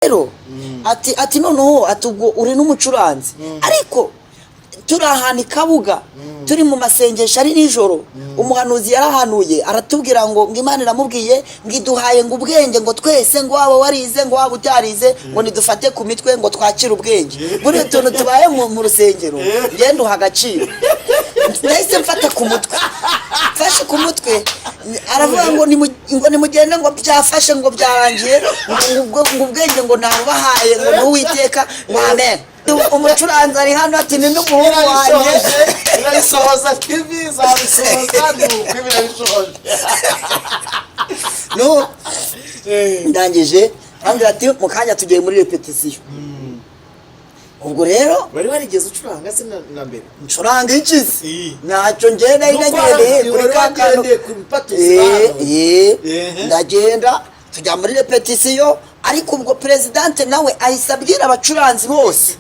rero ati noneho ati ubwo uri n'umucuranzi ariko turi ahantu Kabuga turi mu masengesho ari nijoro umuhanuzi yarahanuye aratubwira ngo Imana iramubwiye ngo iduhaye ngo ubwenge ngo twese ngo waba warize ngo waba utarize ngo nidufate ku mitwe ngo twakire ubwenge buri tuntu tubaye mu rusengero ngende uhagaciro nahise mfata ku mutwe fashe ku mutwe aravuga ngo nimugende ngo byafashe ngo byarangiye ngo ubwenge ngo nabubahaye ngo n'uwiteka ngo amen umucuranzi ari hano ati ni n'umuhungu wanjye irabisohoza TV zabisohoza n'ibirabishoje no ndangije kandi ati mu kanya tugiye muri repetition ubwo rero bari warigeze ucuranga se na mbere ncuranga iki ntacyo ngenda inagendeye kuri kakano ndagenda tujya muri repetition ariko ubwo presidente nawe ahise abwira abacuranzi bose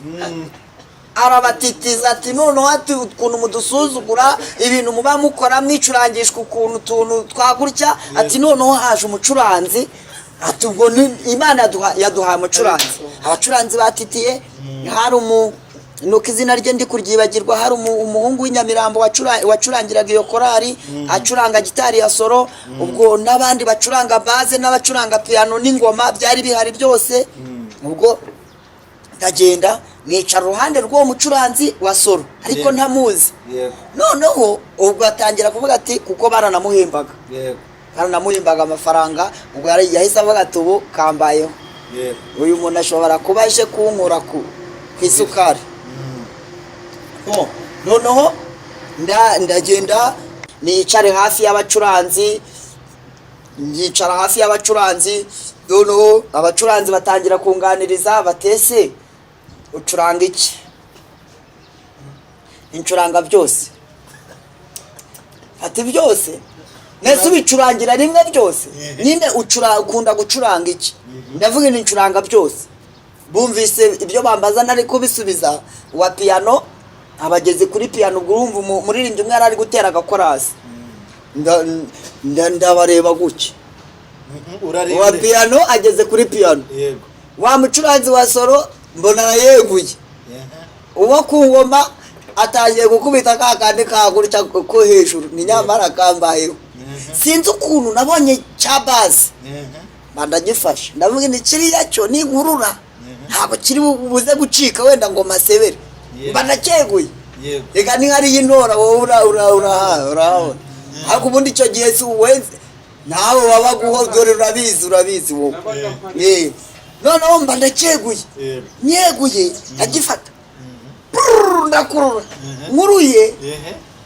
arabatitiza ati noneho ati ukuntu mudusuzugura ibintu muba mukora mwicurangishwa ukuntu tuntu twagurya ati noneho haje umucuranzi ati ubwo Imana yaduhaye umucuranzi abacuranzi batitiye hari nuko izina rye ndi kuryibagirwa hari umuhungu w'inyamirambo wacurangiraga iyo korari acuranga gitari ya solo ubwo n'abandi bacuranga baze n'abacuranga piano n'ingoma byari bihari byose ubwo ndagenda nicara uruhande rw'uwo mucuranzi wa solo ariko ntamuzi noneho ubwo atangira kuvuga ati kuko baranamuhembaga amafaranga ubwo yahise avuga ati ubu kambayeho uyu muntu ashobora kuba aje kunkura ku isukari noneho ndagenda nicare hafi y'abacuranzi nyicara hafi y'abacuranzi noneho abacuranzi batangira kunganiriza batese ucuranga iki incuranga byose ati byose nese ubicurangira rimwe byose nyine ukunda gucuranga iki ndavuga ni incuranga byose bumvise ibyo bambaza nari kubisubiza wa piano abageze kuri piano ubwo urumva umuririmbyi umwe ari gutera agakorasi ndabareba guke wa piano ageze kuri piano wa mucuranzi wa solo mbona yeguye uwo ku ngoma atangiye gukubita kakandi kagurya ko hejuru ni nyamara kambayeho sinzi ukuntu nabonye cya base bandagifashe ndavuga ni kiriya cyo ni nkurura ntabwo kiri buze gucika wenda ngo masebere banakeguye reka ni hari y'intora wowe urabona ariko ubundi icyo gihe si uwenze nawe waba guhodore urabizi wowe noneho mba ndakeguye nyeguye ndagifata ndakurura nkuruye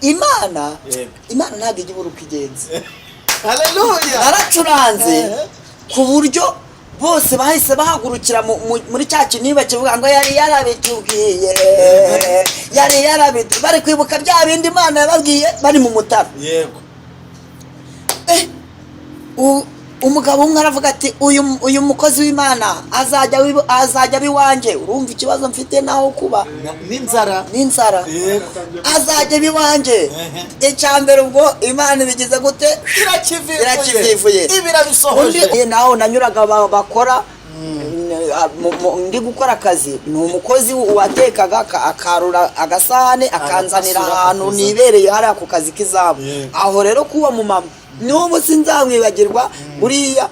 Imana ntabwo ijya ibura uko igenza naracuranze ku buryo bose bahise bahagurukira muri cya kintu bakivuga ngo yari yarabitubwiye bari kwibuka bya bindi Imana yababwiye bari mu mutara umugabo umwe aravuga ati uyu mukozi w'Imana azajya biwanje urumva ikibazo mfite naho kuba n'inzara azajya biwanje icyambere ubwo Imana ibigize gute irakivivuye ibirabisohoje naho nanyuraga bakora ndi gukora akazi ni umukozi watekaga akarura agasahane akanzanira ahantu nibereye hari ako kazi k'izabo aho rero kuba mu mama n'ubu sinzamwibagirwa uriya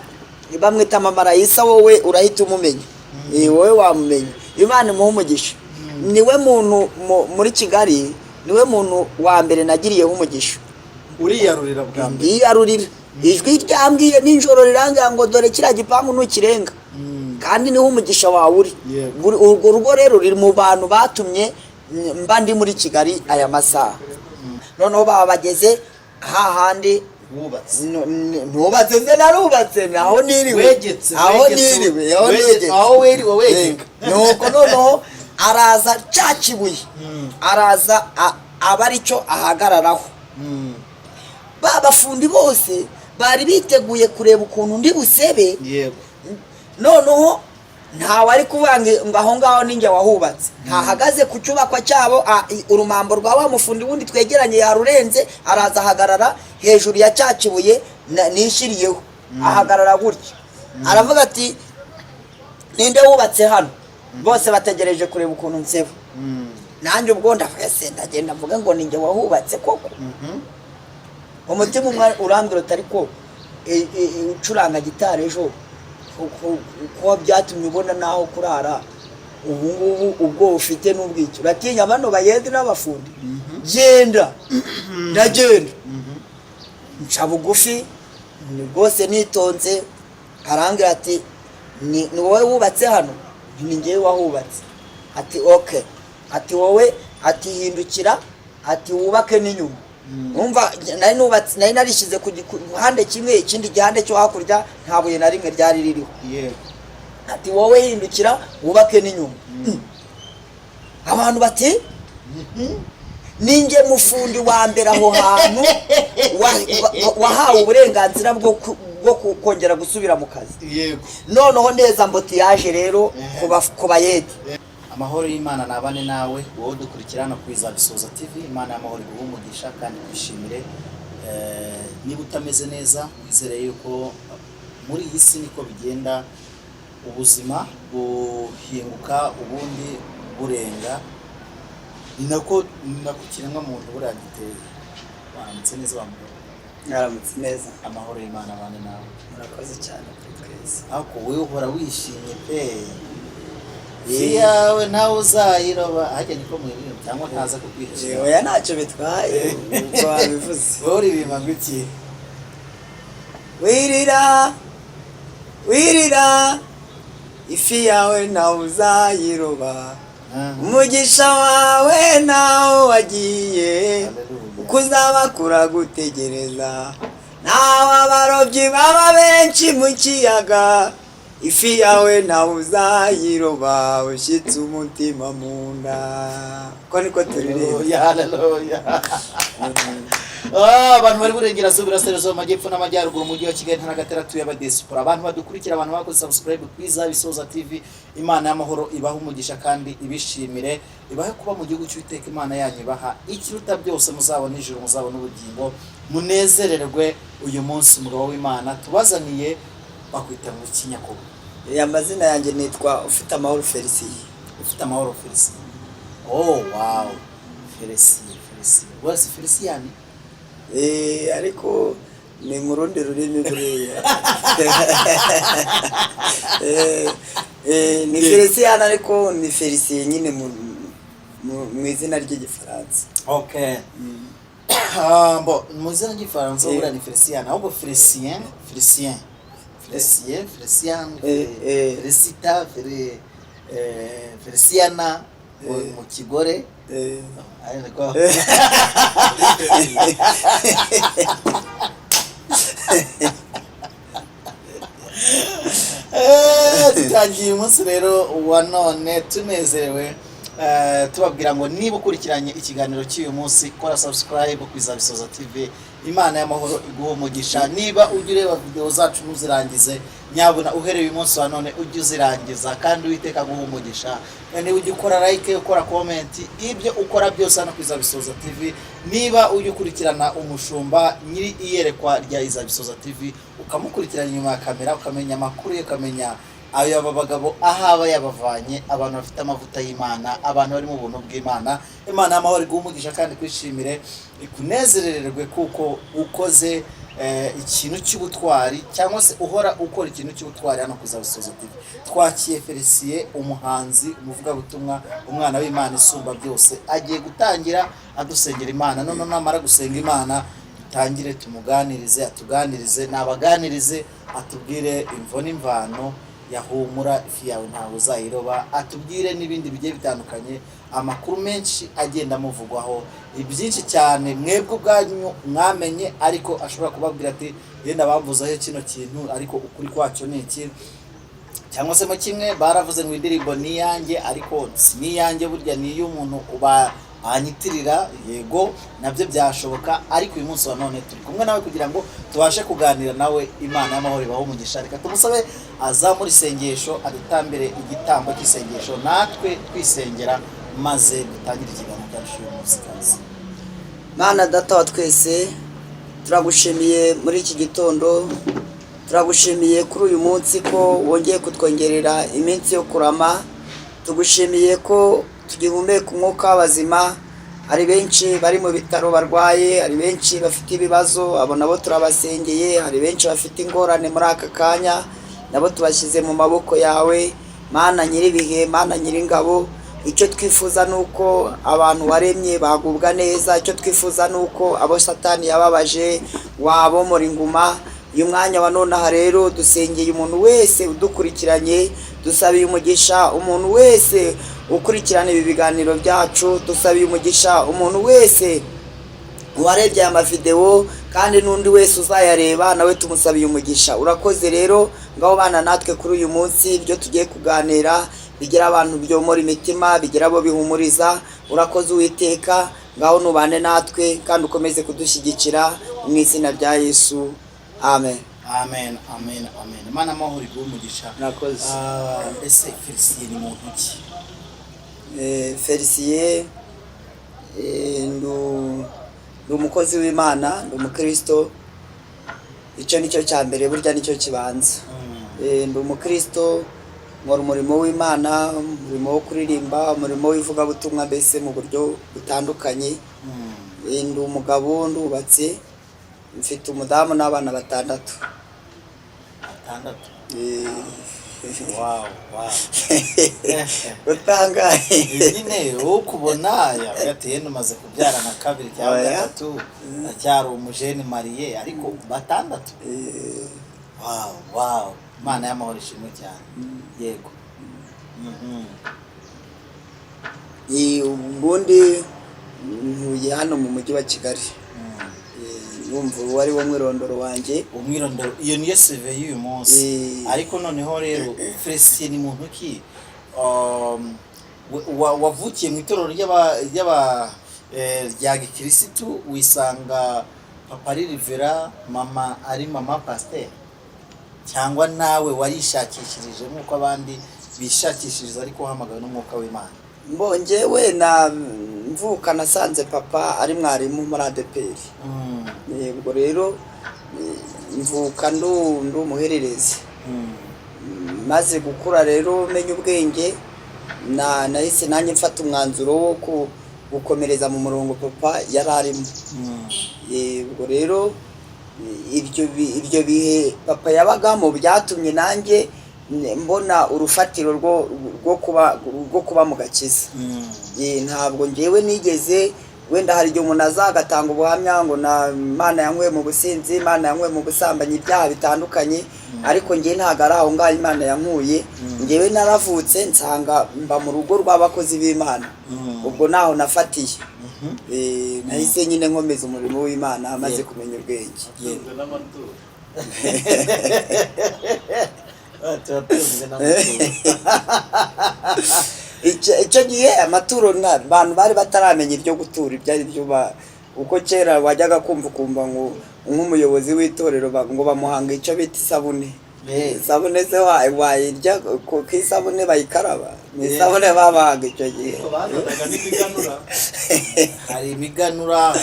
bamwita mama Raisa wowe urahita umumenya wowe wamumenya Imana imuha umugisha niwe muntu muri Kigali niwe muntu wa mbere nagiriyeho umugisha uriyarurira bwa mbere yiyarurira ijwi ryambwiye ninjoro rirangira ngo dore kiriya gipangu ntukirenga kandi niho umugisha wawe uri urwo rugo rero riri mu bantu batumye mba ndi muri Kigali aya masaha noneho baba bageze hahandi nubatse nze narubatse aho niriwe aho wegeka nuko noneho araza cya kibuye araza aba aricyo ahagararaho babafundi bose bari biteguye kureba ukuntu ndi busebe noneho ntawe ari kuvuga ngo aho ngaho ninjye wahubatse ntahagaze ku cyubakwa cyabo urumambo rwa wa mufundi wundi twegeranye yarurenze araza ahagarara hejuru ya cya kibuye nishyiriyeho ahagarara gutya aravuga ati ninde wubatse hano bose bategereje kureba ukuntu nseba nanjye ubwo ndavuga se ndagenda mvuga ngo ninjye wahubatse koko umutima umwe urambwira utari ko ucuranga gitari ejo kuba byatumye ubona naho kurara ubu ngubu ubwo ufite n'ubwicyo uratinya bano bayede n'abafundi genda ndagenda nca bugufi ni rwose nitonze arambwira ati ni wowe wubatse hano ni njyewe wahubatse ati okay ati wowe ati hindukira ati wubake n'inyuma umva nari narishyize ku gihande kimwe ikindi gihande cyo hakurya nta buye na rimwe ryari ririho ati wowe hindukira wubake n'inyuma abantu bati ninjye mufundi wa mbere aho hantu wahawe uburenganzira bwo kongera gusubira mu kazi noneho neza mbotiyaje rero ku bayede. Amahoro y'Imana nabane nawe wowe dukurikirana ku Izabisoza TV. Imana y'amahoro iguhe umugisha kandi kwishimire. Niba utameze neza wizere yuko muri iyi si niko bigenda, ubuzima buhinguka ubundi burenga, ni nako kiremwa muntu buriya giteye. Waramutse neza bamwe? Yaramutse neza. Amahoro y'Imana abane nawe. Murakoze cyane kuri twese. Ariko wowe uhora wishimye pe, yawe nawe uzayiroba hajya niko mwiriwe cyangwa ntaza kukwihishira. Oya ntacyo bitwaye uko wabivuze. Wowe ibima ngiki wirira ifi yawe nawe uzayiroba, umugisha wawe nawe wagiye uko uzaba kuragutegereza, nawe abarobyi baba benshi mu kiyaga, ifi yawe nawe uzayiroba ushyitse umutima mu nda. Ko niko turirimba. Haleluya. Abantu bari burengerazuba, iburasirazuba, amajyepfo n'amajyaruguru, umujyi wa Kigali n'Agatera tuye abadiaspora, abantu badukurikira, abantu bakoze subscribe ku Izabisoza TV. Imana y'amahoro ibaha umugisha kandi ibishimire, ibahe kuba mu gihugu cy'Uwiteka Imana yanyu, ibaha ikiruta byose, muzabona ijuru, muzabona ubugingo, munezererwe uyu munsi mugabo w'Imana tubazaniye. Bakwita mu Kinyakobo. Amazina yanjye nitwa Ufite Amahoro Felicien. Ufite Amahoro Felicien. Oh wow, Felicien. Wese Felicien? Ariko ni mu rundi rurimi buriya. Ni Felicien ariko ni Felicien nyine mu izina ry'igifaransa. Okay. Mu izina ry'igifaransa buriya ni Felicien, ahubwo Felicien. Felicita, Feliciana mu kigore. Tutangiye umunsi rero wa none tunezerewe, tubabwira ngo niba ukurikiranye ikiganiro cy'uyu munsi kora subscribe ku Izabisoza TV. Imana y'amahoro iguhe umugisha. Niba ujya ureba video zacu ntuzirangize, nyabuna uhereye uyu munsi wa none ujye uzirangiza kandi Uwiteka aguhe umugisha. Niba ujya ukora like, ukora comment, ibyo ukora byose hano ku Izabisoza TV. Niba ujya ukurikirana umushumba nyiri iyerekwa rya Izabisoza TV, ukamukurikirana inyuma ya kamera, ukamenya amakuru ye, ukamenya ayo aba bagabo ahaba yabavanye, abantu bafite amavuta y'Imana, abantu bari mu buntu bw'Imana. Imana y'amahoro iguhe umugisha kandi kwishimire, ikunezerererwe kuko ukoze ikintu cy'ubutwari, cyangwa se uhora ukora ikintu cy'ubutwari hano ku Izabisoza TV. Twakiye Felicien, umuhanzi, umuvugabutumwa, umwana w'Imana isumba byose, agiye gutangira adusengera Imana. None namara gusenga Imana dutangire tumuganirize, atuganirize, nabaganirize, atubwire imvo n'imvano yahumura ifi yawe ntawe uzayiroba, atubwire n'ibindi bigiye bitandukanye, amakuru menshi agenda amuvugwaho, ibyinshi cyane mwebwe ubwanyu mwamenye, ariko ashobora kubabwira ati yenda bamvuzaho kino kintu ariko ukuri kwacyo ni iki. Cyangwa se mu kimwe baravuze ngo indirimbo ni yanjye ariko si ni yanjye, burya ni y'umuntu uba anyitirira. Yego nabyo byashoboka, ariko uyu munsi wa none turi kumwe nawe kugira ngo tubashe kuganira nawe. Imana y'amahoro ibaho umugisha. Reka tumusabe azamura isengesho, adutambire igitambo cy'isengesho, natwe twisengera, maze dutangire ikiganiro cyacu uyu munsi. Kazi Mana Data wa twese, turagushimiye muri iki gitondo, turagushimiye kuri uyu munsi ko wongeye kutwongerera iminsi yo kurama. Tugushimiye ko tugihumeka umwuka w'abazima. Hari benshi bari mu bitaro barwaye, hari benshi bafite ibibazo, abo nabo turabasengeye. Hari benshi bafite ingorane muri aka kanya, nabo tubashyize mu maboko yawe. Mana nyiribihe, Mana nyiringabo, icyo twifuza nuko abantu waremye bagubwa neza. Icyo twifuza nuko abo Satani yababaje wabomora inguma. Uyu mwanya wa none aha rero dusengeye umuntu wese udukurikiranye, dusabiye umugisha umuntu wese ukurikirana ibi biganiro byacu, dusabiye umugisha umuntu wese warebye aya mavideo, kandi n'undi wese uzayareba nawe tumusabiye umugisha. Urakoze rero, ngaho bana natwe kuri uyu munsi, ibyo tugiye kuganira bigira abantu byomora imitima, bigira abo bihumuriza. Urakoze Uwiteka, ngaho nubane natwe kandi ukomeze kudushyigikira mu izina rya Yesu, amen. Amen, amen, amen. Imana amahoro iguhe umugisha. Murakoze. Ese Felicien ni muntu ki? Felicien ndi umukozi w'Imana, ndi umukristo. Icyo nicyo cya mbere, burya nicyo kibanza. Ndi umukristo, nkora umurimo w'Imana, umurimo wo kuririmba, umurimo w'ivugabutumwa, mbese mu buryo butandukanye. Ndi umugabo, ndubatse, mfite umudamu n'abana 6. 6? Wow. Utangaye. Nyine ukubona yateye numaze kubyara na 2 cyangwa 3, acyari umujeni mariye, ariko 6. Wow. Imana y'amahoro ishimwe cyane. Yego. Ubundi ntuye hano mu mujyi wa Kigali. Numva wari wo mwirondoro wanjye. Umwirondoro iyo niyo CV y'uyu munsi. Ariko noneho rero Felicien ni muntu ki? Wavukiye mu itorero rya gikirisitu, wisanga papa ari rivera, mama ari mama pasteur, cyangwa nawe warishakishirije nk'uko abandi bishakishiriza ariko uhamagawe n'umwuka w'Imana? Njyewe na mvuka nasanze papa ari mwarimu muri ADPR. Yego rero mvuka ndu umuhererezi. Maze gukura rero menya ubwenge, nahise nanjye mfata umwanzuro wo gukomereza mu murongo papa yari arimo. Yego rero ibyo bihe papa yabagamo byatumye nanjye mbona urufatiro rwo kuba mu gakiza. Ntabwo njyewe nigeze, wenda hari igihe umuntu azagatanga ubuhamya ngo na Imana yanyweye mu businzi, Imana yanyweye mu busambanyi, ibyaha bitandukanye, ariko njye ntabwo ari aho ngaho Imana yankuye. Njyewe naravutse nsanga mba mu rugo rw'abakozi b'Imana, ubwo naho nafatiye. Nahise nyine nkomeza umurimo w'Imana amaze kumenya ubwenge. Icyo gihe amaturo abantu bari bataramenya ibyo gutura ibyo ari byo. Uko kera wajyaga kumva ngo nk'umuyobozi w'itorero ngo bamuhanga icyo bita isabune. Isabune se wayirya ku isabune bayikaraba, ni isabune babahaga icyo gihe. Hari imiganura,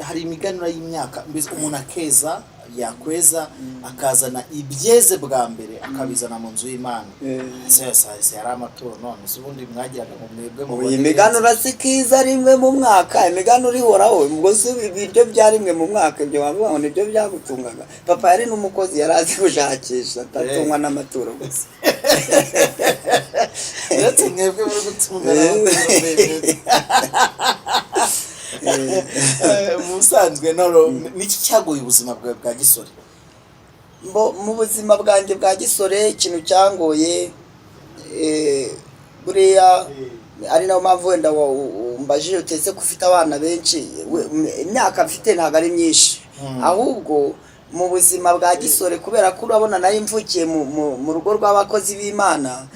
hari imiganura y'imyaka, mbese umuntu akeza, yakweza akazana ibyeze bwa mbere akabizana mu nzu y'Imana. Sese yari amaturo. None ubundi mwagiraga mu mwebwe mu imiganura sikiza rimwe mu mwaka, imiganura ihoraho, ubwo si ibiryo bya rimwe mu mwaka, ibyo bavuga ngo nibyo byagutungaga. Papa yari n'umukozi, yari azi gushakisha, atatungwa n'amaturo gusa. Uretse mwebwe muri gutunga n'amaturo. Musanzwe noro niki cyagoye ubuzima bwa gisore? Mu buzima bwanjye bwa gisore ikintu cyangoye buriya ari nayo mpamvu wenda mbajije utetse ko ufite abana benshi, imyaka mfite ntabwo ari myinshi, ahubwo mu buzima bwa gisore kubera ko urabona nari mvukiye mu rugo rw'abakozi b'Imana,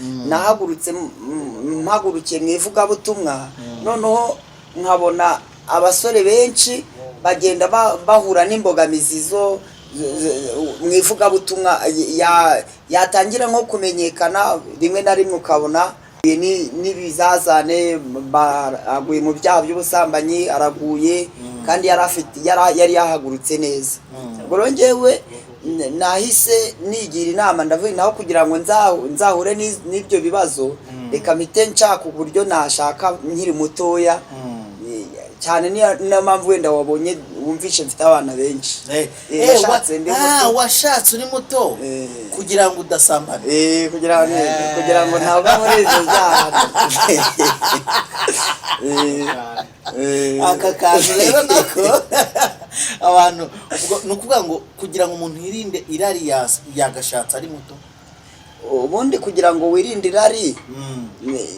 mpagurukiye mu ivugabutumwa, noneho nkabona abasore benshi bagenda bahura n'imbogamizi zo mu ivugabutumwa, yatangira nko kumenyekana rimwe na rimwe ukabona n'ibizazane, aguye mu byaha by'ubusambanyi, araguye kandi yari yahagurutse neza. Ubwo njyewe nahise nigira inama ndavuga naho kugira ngo nzahure n'ibyo bibazo reka mpite nshaka uburyo nashaka nkiri mutoya cyane niyo mpamvu wenda wabonye wumvishe mfite abana benshi washatse uri muto kugira ngo udasambana kugira ngo ntabwo muri izo zaha aka kantu rero nako abantu ni ukuvuga ngo kugira ngo umuntu yirinde irari yagashatse ari muto. Ubundi kugira ngo wirinde irari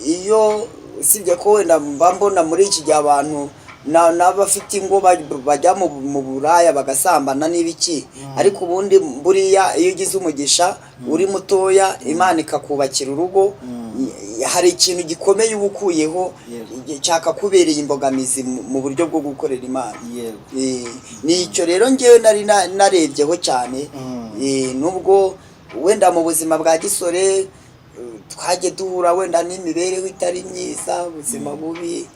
iyo usibye ko wenda mba mbona muri iki gihe abantu n'abafite ingo bajya mu buraya bagasambana n'ibiki ariko ubundi buriya iyo ugize umugisha uri mutoya Imana ikakubakira urugo hari ikintu gikomeye uba ukuyeho cyakakubereye imbogamizi mu buryo bwo gukorera Imana. Nicyo rero ngewe nari narebyeho cyane nubwo wenda mu buzima bwa gisore twagiye duhura wenda n'imibereho itari myiza ubuzima bubi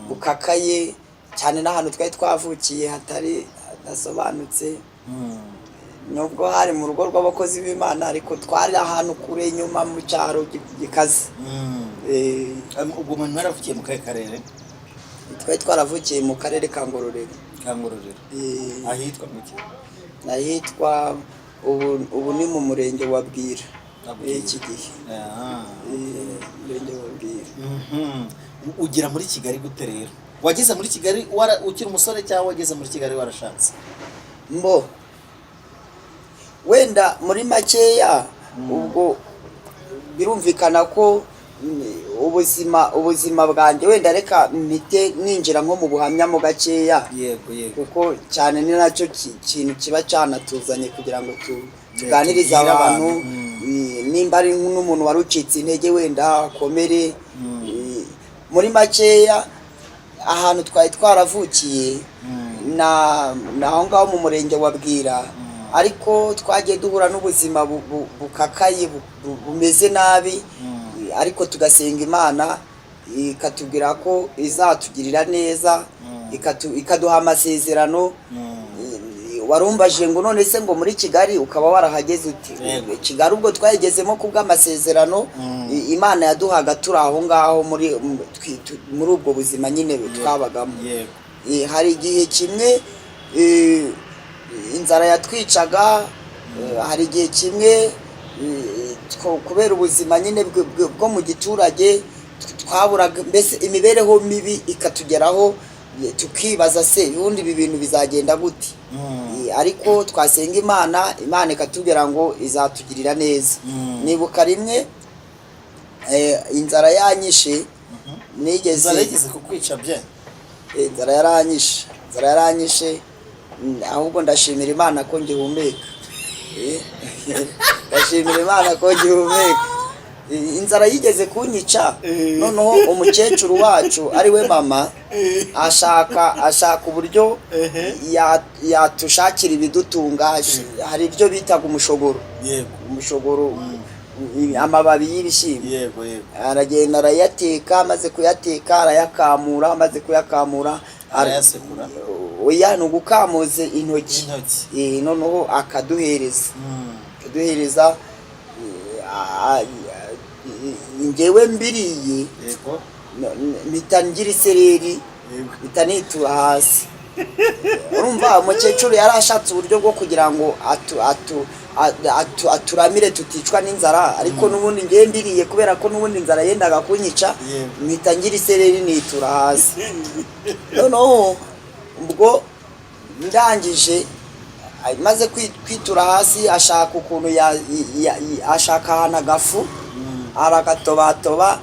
bukakaye cyane n'ahantu twari twavukiye hadasobanutse nubwo hari mu rugo rw'abakozi b'Imana ariko twari ahantu kure inyuma mu cyaro gikaze. Ubwo umuntu yaravukiye mu karere twari twaravukiye mu karere ka Ngororero. Ahitwa muke ahitwa ubu ni mu murenge wa Bwira iki gihe. Murenge wa Bwira. Ugira muri Kigali gute rero? Wageze muri Kigali ukiri umusore cyangwa wageze muri Kigali warashatse? Wenda muri makeya ubwo birumvikana ko ubuzima bwanjye wenda reka mpite ninjira nko mu buhamya mu gakeya kuko cyane ni nacyo kintu kiba cyanatuzanye kugira ngo tuganirize abantu nimba ari n'umuntu wari ucitse intege wenda akomere. Muri makeya ahantu twari twaravukiye naho ngaho mu murenge wa Bwira ariko twagiye duhura n'ubuzima bukakaye bumeze nabi ariko tugasenga Imana ikatubwira ko izatugirira neza ikaduha amasezerano. Warumbaje ngo none se ngo muri Kigali ukaba warahageze uti Kigali ubwo twayigezemo kubw'amasezerano Imana yaduhaga turi aho ngaho muri ubwo buzima nyine twabagamo. Hari igihe kimwe inzara yatwicaga, hari igihe kimwe kubera ubuzima nyine bwo mu giturage twaburaga mbese imibereho mibi ikatugeraho tukibaza se ubundi ibi bintu bizagenda gute ariko twasenga Imana ikatubwira ngo izatugirira neza. Nibuka rimwe inzara yanyishe nigeze kukwica bye inzara yaranyishe ahubwo ndashimira Imana ko ngihumeka. Ndashimira Imana ko ngihumeka. Inzara yigeze kunyica noneho umukecuru wacu ari we mama ashaka uburyo yatushakira ibidutunga. Hari ibyo bitaga umushogoro amababi y'ibishyimbo aragenda arayateka amaze kuyateka arayakamura amaze kuyakamura arayasekura oya no gukamuze intoki noneho akaduhereza ngewe mbiriye mitangira isereri bitanitura hasi. Urumva umukecuru yarashatse uburyo bwo kugira ngo aturamire tuticwa n'inzara ariko n'ubundi ngewe mbiriye kubera ko n'ubundi inzara yendaga kunyica mitangira isereri nitura hasi. Noneho ubwo ndangije maze kwitura hasi ashaka ukuntu ashaka ahantu agafu arakatobatoba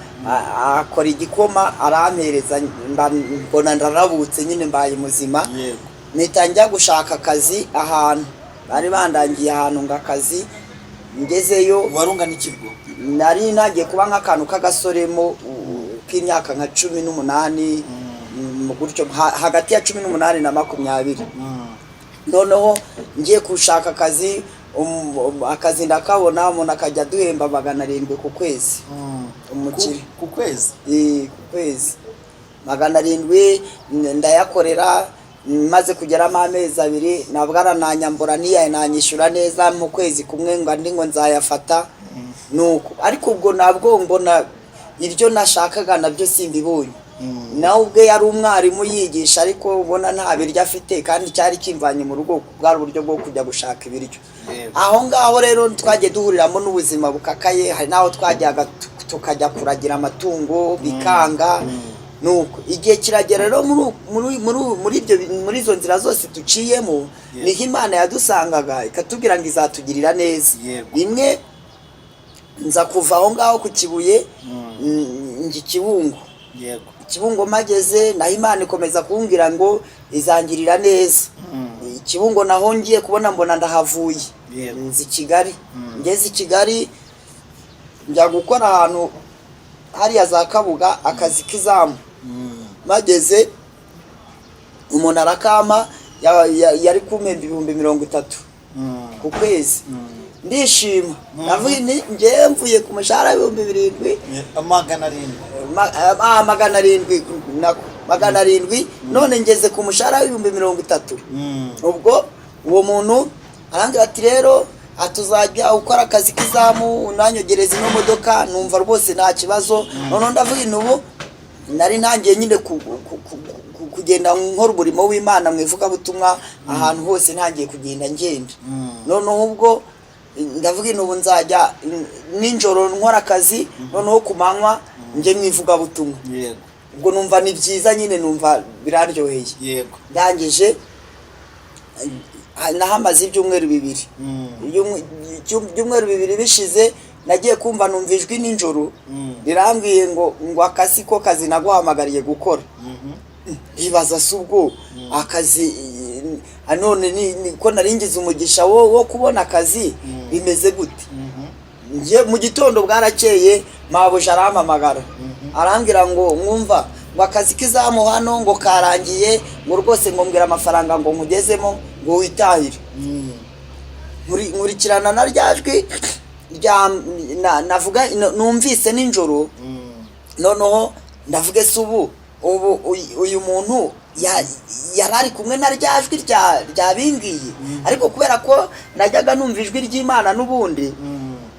akora igikoma arampereza mbona ndarabutse nyine mbaye muzima. Mpita njya gushaka akazi ahantu bari bandangiye ahantu ngakazi ngezeyo. Warungana ikigo nari nagiye kuba nk'akantu k'agasoremo k'imyaka nka 18 gutyo hagati ya 18 na 20. Noneho ngiye gushaka akazi akazi ndakabona umuntu akajya duhemba 700 ku kwezi. Umukire ku kwezi ku kwezi 700 ndayakorera maze kugeramo amezi 2 nabwo arananyambura nanyishyura neza mu kwezi kumwe ngo andi ngo nzayafata nuko ariko ubwo nabwo mbona iryo nashakaga nabyo simbibonye nawe ubwe yari umwarimu yigisha ariko ubona nta biryo afite kandi cyari kimvanye mu rugo bwari uburyo bwo kujya gushaka ibiryo aho ngaho rero twagiye duhuriramo n'ubuzima bukakaye hari naho twajyaga tukajya kuragira amatungo bikanga nuko igihe kiragera rero muri izo nzira zose duciyemo niho Imana yadusangaga ikatubwira ngo izatugirira neza rimwe nza kuva aho ngaho ku Kibuye njye Kibungo mageze naho Imana ikomeza kumbwira ngo izangirira neza Kibungo naho ngiye kubona mbona ndahavuye nzi Kigali ngeze Kigali njya gukora ahantu hariya za Kabuga akazi k'izamu mageze umuntu arakama yari kumemba 30,000 ku kwezi ndishima navuye ngiye mvuye ku mushahara 7,000 magana 700 none ngeze ku mushahara 30,000 ubwo uwo muntu arangira ati rero atuzajya ukora akazi k'izamu unanyogereza ino modoka numva rwose nta kibazo none ndavuga inubu nari ntangiye nyine kugenda nkora umurimo w'Imana mwivuga butumwa ahantu hose ntangiye kugenda ngenda noneho ubwo ndavuga inubu nzajya ninjoro nkora akazi noneho kumanywa nje mwivuga butumwa ubwo numva ni byiza nyine numva biraryoheye ndangije nahamaze ibyumweru 2 ibyumweru 2 bishize nagiye kumva numva ijwi ninjoro rirambwiye ngo akasi ko kazi naguhamagariye gukora bibaza subwo akazi none niko naringize umugisha wo kubona akazi bimeze gute ngiye mu gitondo bwarakeye mabuja arampamagara arambwira ngo mwumva ngo akazi kizamu hano ngo karangiye ngo rwose ngo mbwira amafaranga ngo nkugezemo ngo witahire nkurikirana na ryajwi navuga numvise ninjoro noneho ndavuga se ubu uyu muntu yarari kumwe na ryajwi ryabingiye ariko kubera ko najyaga numva ijwi ry'Imana n'ubundi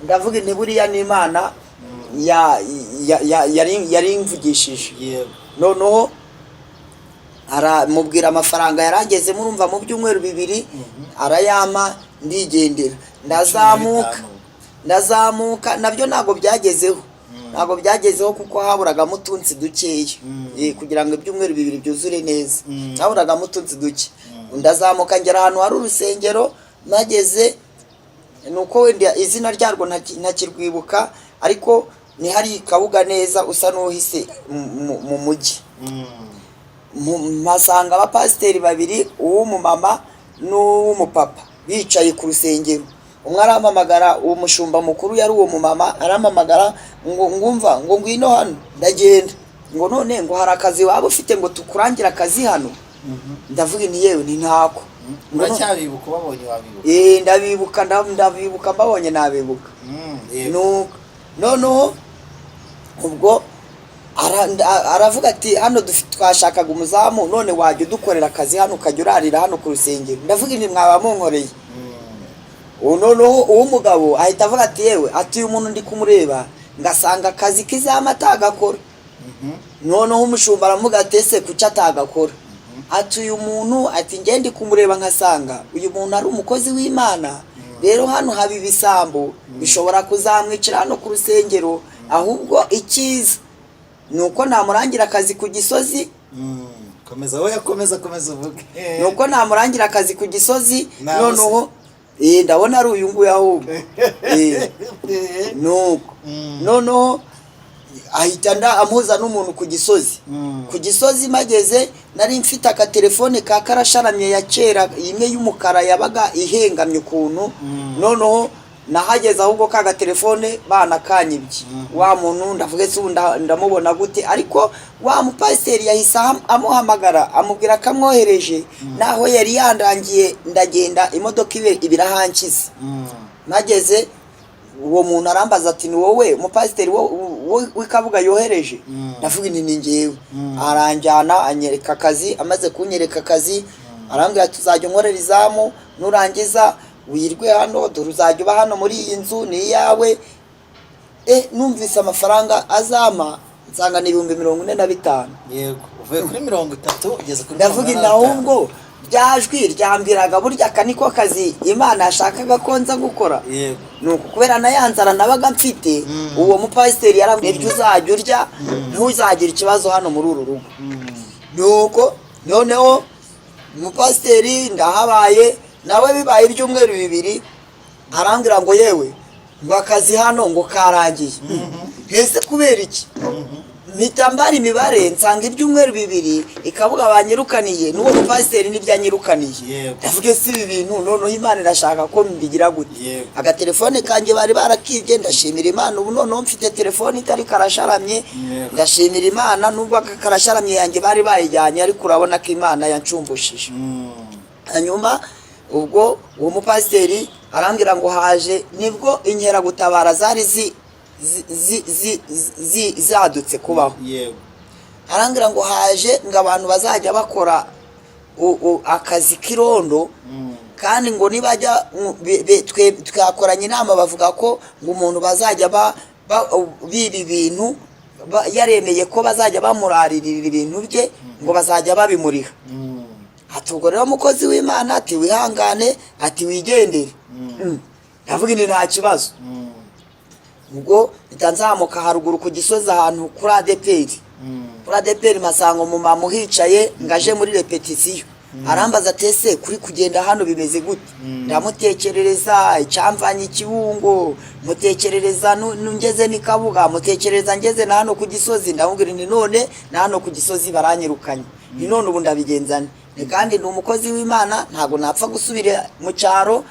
ndavuga ntiburiya n'Imana yari imvugishije noneho aramubwira amafaranga yarangeze murumva mu byumweru 2 arayama ndigendera ndazamuka nabyo ntago byagezeho kuko haburaga mutunzi dukeya kugira ngo ibyumweru 2 byuzure neza haburaga mutunzi duke ndazamuka ngera ahantu hari urusengero nageze nuko wenda izina ryarwo ntakirwibuka ariko ni hari Kabuga neza usa n'uhise mu mujyi masanga abapasiteri 2 uw'umumama n'uw'umupapa bicaye ku rusengero umwe arampamagara uwo mushumba mukuru yari uwo mumama arampamagara ngo ngumva ngo ngwino hano ndagenda ngo none ngo hari akazi waba ufite ngo tukurangira akazi hano ndavuga ni yewe ni ntako uracyabibuka babonye wabibuka ndabibuka mbabonye nabibuka noneho ubwo aravuga ati hano twashakaga umuzamu none wajya udukorera akazi hano ukajya urarira hano ku rusengero ndavuga ni mwaba munkoreye noneho uwo mugabo ahita avuga ati yewe ati uyu muntu ndi kumureba ngasanga akazi k'izamu atagakora noneho umushumba aravuga ati ese kuki atagakora ati uyu muntu ati njye ndi kumureba nkasanga uyu muntu ari umukozi w'Imana rero hano haba ibisambo bishobora kuzamwicira hano ku rusengero ahubwo icyiza nuko namurangira akazi ku Gisozi komeza uvuge nuko namurangira akazi ku Gisozi noneho ndabona ari uyu nguyu ahubwo nuko noneho ahita amuhuza n'umuntu ku Gisozi mageze nari mfite akatelefone ka karasharamye ya kera imwe y'umukara yabaga ihengamye ukuntu noneho nahageze ahubwo ka gatelefone banakanyibye wa muntu ndavuga se ndamubona gute ariko wa mupasiteri yahise amuhamagara amubwira kamwohereje naho yari yandangiye ndagenda imodoka ibirahankiza nageze uwo muntu arambaza ati ni wowe umupasiteri w'Ikabuga yohereje ndavuga ni ngewe. Aranjyana anyereka akazi, amaze kunyereka akazi arambwira tuzajya nkorera izamu, nurangiza wirwe hano dore uzajya uba hano muri iyi nzu ni iyawe. Numvise amafaranga azama nsanga ni 45,000. Yego uvuye kuri 30 ugeze kuri 45. ndavuga ahubwo byajwi ryambiraga burya kaniko kazi Imana yashakaga ko nza gukora. Yego nuko kubera nayanzara nabaga mfite uwo mupasiteri yarambye uzajya urya ntuzagira ikibazo hano muri uru rugo. nuko noneho umupasiteri ndahabaye nawe bibaye ibyumweru 2 arambwira ngo yewe ngo akazi hano ngo karangiye. Ese kubera iki? Nitambara imibare nsanga ibyumweru 2 Ikabuga banyirukaniye n'uwo mupasiteri n'ibyanyirukaniye. Ndavuga si ibi bintu noneho Imana irashaka ko mbigira gute. Agatelefone kanje bari barakibye ndashimira Imana ubu noneho mfite telefone itari karasharamye. Ndashimira Imana nubwo karasharamye yanjye bari bayijyanye ariko urabona ko Imana yancumbushije. Hanyuma ubwo uwo mupasiteri arambwira ngo haje nibwo inkera gutabara zari zadutse kubaho. Arambwira ngo haje ngo abantu bazajya bakora akazi k'irondo kandi ngo nibajya twakoranye inama bavuga ko ngo umuntu bazajya biba ibintu yaremeye ko bazajya bamuraririra ibintu bye ngo bazajya babimuriha. Ati ubwo rero umukozi w'Imana ati wihangane ati wigendere. Ndavuga nta kibazo. Ubwo nzamuka haruguru ku Gisozi ahantu kuri ADPR. Kuri ADPR masango mu mama uhicaye ngaje muri repetition. Arambaza atese kuri kugenda hano bimeze gute? Ndamutekerereza icyamvanye ikibungo, mutekerereza ngeze n'Ikabuga, mutekerereza ngeze na hano ku Gisozi. Ndamubwira ni none na hano ku Gisozi baranyirukanye. Ni none ubu ndabigenzana. Kandi ni umukozi w'Imana ntago napfa gusubira mu cyaro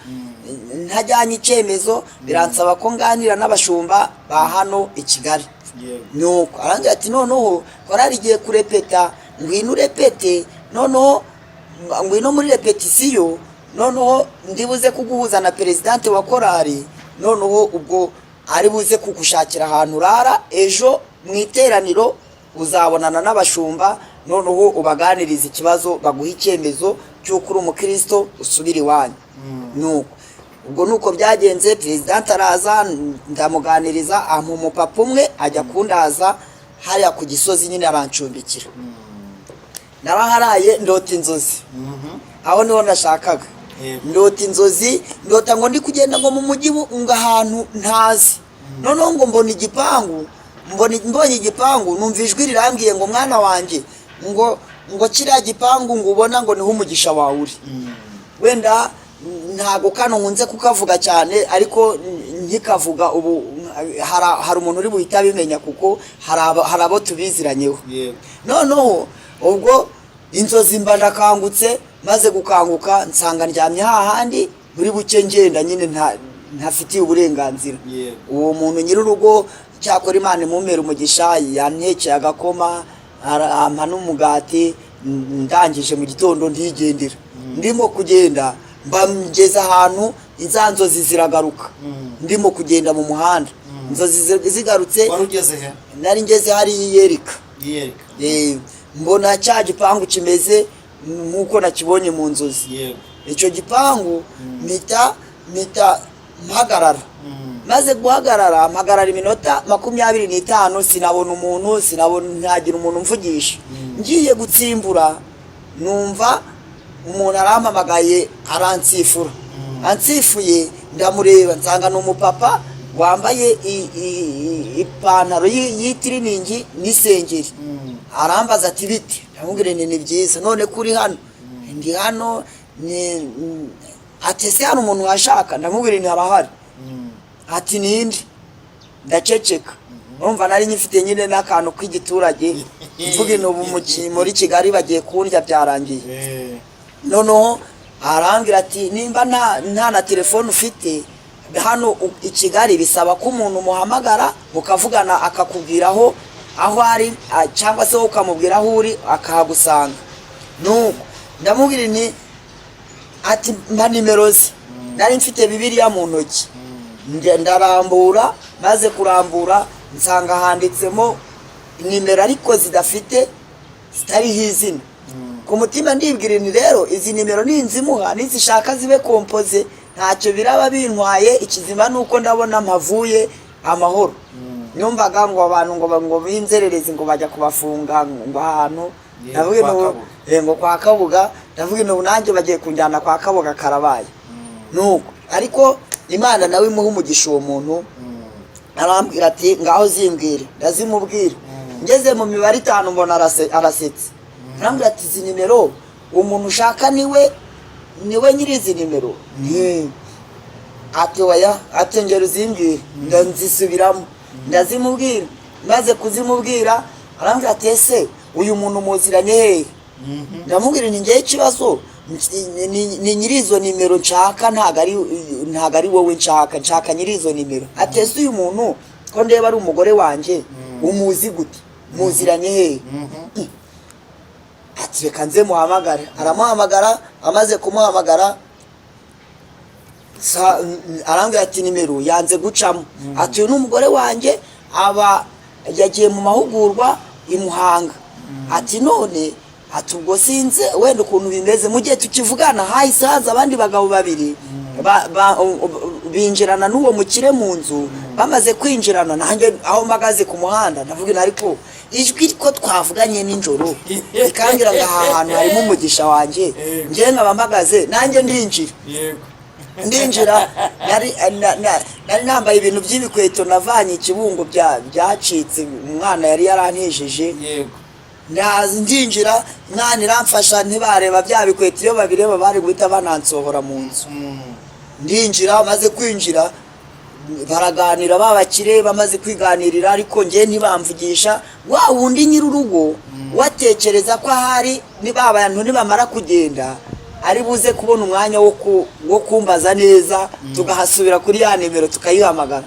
ntajyanye icyemezo biransaba ko nganira n'abashumba ba hano i Kigali. Nuko arangira ati noneho korari igiye kurepeta ngwino urepete noneho ngwino muri repetisiyo noneho ndibuze kuguhuza na presidente wa korari noneho ubwo ari buze kugushakira ahantu urara ejo mu iteraniro uzabonana n'abashumba noneho ubaganiriza ikibazo baguha icyemezo cy'uko uri umukristo usubira iwanyu. Nuko ubwo nuko byagenze presidente araza ndamuganiriza ampa umupapa umwe ajya kundaza hariya ku Gisozi nyine arancumbikira. Naraharaye ndota inzozi. Aho niho nashakaga. Ndota inzozi ndota ngo ndi kugenda ngo mu mujyi ngo ahantu ntazi. Noneho ngo mbona igipangu mbonye igipangu numva ijwi rirambwiye ngo mwana wanjye ngo kiriya gipangu ngo ubona ngo niho umugisha wawe uri. Wenda ntago kano nkunze kukavuga cyane ariko nkikavuga ubu hari umuntu uri buhita bimenya kuko hari abo tubiziranyeho. Noneho ubwo inzozi mba ndakangutse maze gukanguka nsanga ndyamye hahandi buri buke ngenda nyine ntafitiye uburenganzira. Uwo muntu nyir'urugo cyakora Imana imumera umugisha yantekeye agakoma ampa n'umugati ndangije mu gitondo ndigendera. Ndimo kugenda mbangeze ahantu inzozi ziragaruka. Ndimo kugenda mu muhanda inzozi zigarutse. Warugeze he? Nari ngeze hari Yerika. Mbona cya gipangu kimeze nkuko nakibonye mu nzozi. Icyo gipangu mpita mpagarara. Maze guhagarara mpagarara iminota 25 sinabona umuntu ntagira umuntu mvugisha. Ngiye gutsimbura numva umuntu arampamagaye aransifura. Ansifuye ndamureba nsanga n'umupapa wambaye ipantaro y'itiriningi n'isengeri. Arambaza ati biti ndamubwira ni byiza none kuri hano ndi hano ati se hano umuntu washaka ndamubwira ni arahari. Ati ninde ndaceceka. Urumva nari nyifite nyine n'akantu k'igiturage mvuga n'ubu muri Kigali bagiye kundya byarangiye. Noneho arambwira ati nimba nta na telefone ufite hano i Kigali bisaba ko umuntu muhamagara mukavugana akakubwiraho aho ari cyangwa se ukamubwira aho uri akahagusanga. Nuko ndamubwira ni ati mpa nimero ze. Nari mfite Bibiliya mu ntoki ndarambura maze kurambura nsanga handitsemo nimero ariko zidafite zitariho izina. Ku mutima ndibwira ni rero izi nimero ninzimuha nizishaka zibe kompoze ntacyo biraba bintwaye, ikizima nuko ndabona mpavuye amahoro. Nyumvaga ngo abantu ngo binzererezi ngo bajya kubafunga ngo ahantu, ndavuga ngo kwa Kabuga, ndavuga ngo nanjye bagiye kunjyana kwa Kabuga karabaye. Nuko ariko Imana nawe imuha umugisha uwo muntu, arambwira ati ngaho zimbwire, ndazimubwira. Ngeze mu mibare 5 mbona arasetse, arambwira ati izi nimero umuntu ushaka niwe nyiri izi nimero. Ati oya, ati ngero zimbwire, ndanzisubiramo ndazimubwira. Maze kuzimubwira arambwira ati ese uyu muntu muziranye hehe? Ndamubwira ni ngiye ikibazo ni nyiri izo nimero nshaka, ntago ari wowe nshaka nyiri izo nimero. Ati ese uyu muntu ko ndeba ari umugore wanje umuzi gute, muziranye hehe? Ati reka nze muhamagare. Aramuhamagara, amaze kumuhamagara arambwira ati nimero yanze gucamo. Ati uyu ni umugore wanjye aba yagiye mu mahugurwa i Muhanga. Ati none ati ubwo sinze wenda ukuntu bimeze, mu gihe tukivugana hahise haza abandi bagabo babiri binjirana n'uwo mukire mu nzu. Bamaze kwinjirana nanjye aho mpagaze ku muhanda ndavuga ariko ijwi ko twavuganye nijoro ikambwira ngo aha hantu harimo umugisha wanjye, njye nkaba mpagaze nanjye ndinjira nari nambaye ibintu by'ibikweto navanye Kibungo byacitse, umwana yari yarantijije. Ndinjira mwana iramfasha, ntibareba bya bikweto, iyo babireba bari guhita banansohora mu nzu. Ndinjira, maze kwinjira baraganira babakire, bamaze kwiganirira ariko njye ntibamvugisha. Wa wundi nyir'urugo watekereza ko ahari niba abantu nibamara kugenda ari buze kubona umwanya wo kumbaza neza, tugahasubira kuri ya nimero tukayihamagara.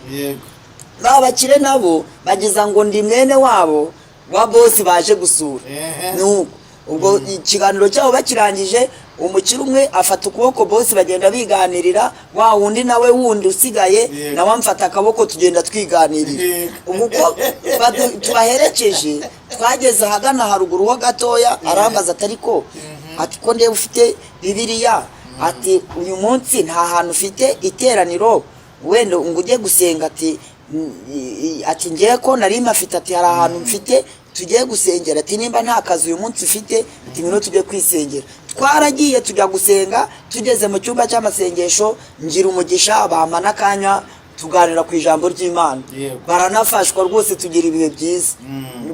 Babakire nabo bageza ngo ndi mwene wabo wa boss baje gusura. Nuko ubwo ikiganiro cyabo bakirangije, umukire umwe afata ukuboko boss bagenda biganirira, wa wundi nawe wundi usigaye nawe amfata akaboko tugenda twiganirira. Ubwo tubaherekeje twageze ahagana haruguru ho gatoya, arambaza atariko ati ko ndeba ufite Bibiliya, ati uyu munsi nta hantu ufite iteraniro wenda ngo ujye gusenga? Ati ngiye ko nari mafite, ati hari ahantu mfite tugiye gusengera. Ati nimba nta kazi uyu munsi ufite, ati ngwino tujye kwisengera. Twaragiye tujya gusenga, tugeze mu cyumba cy'amasengesho ngira umugisha, bampa n'akanya tuganira ku ijambo ry'Imana. Baranafashwa rwose, tugira ibihe byiza,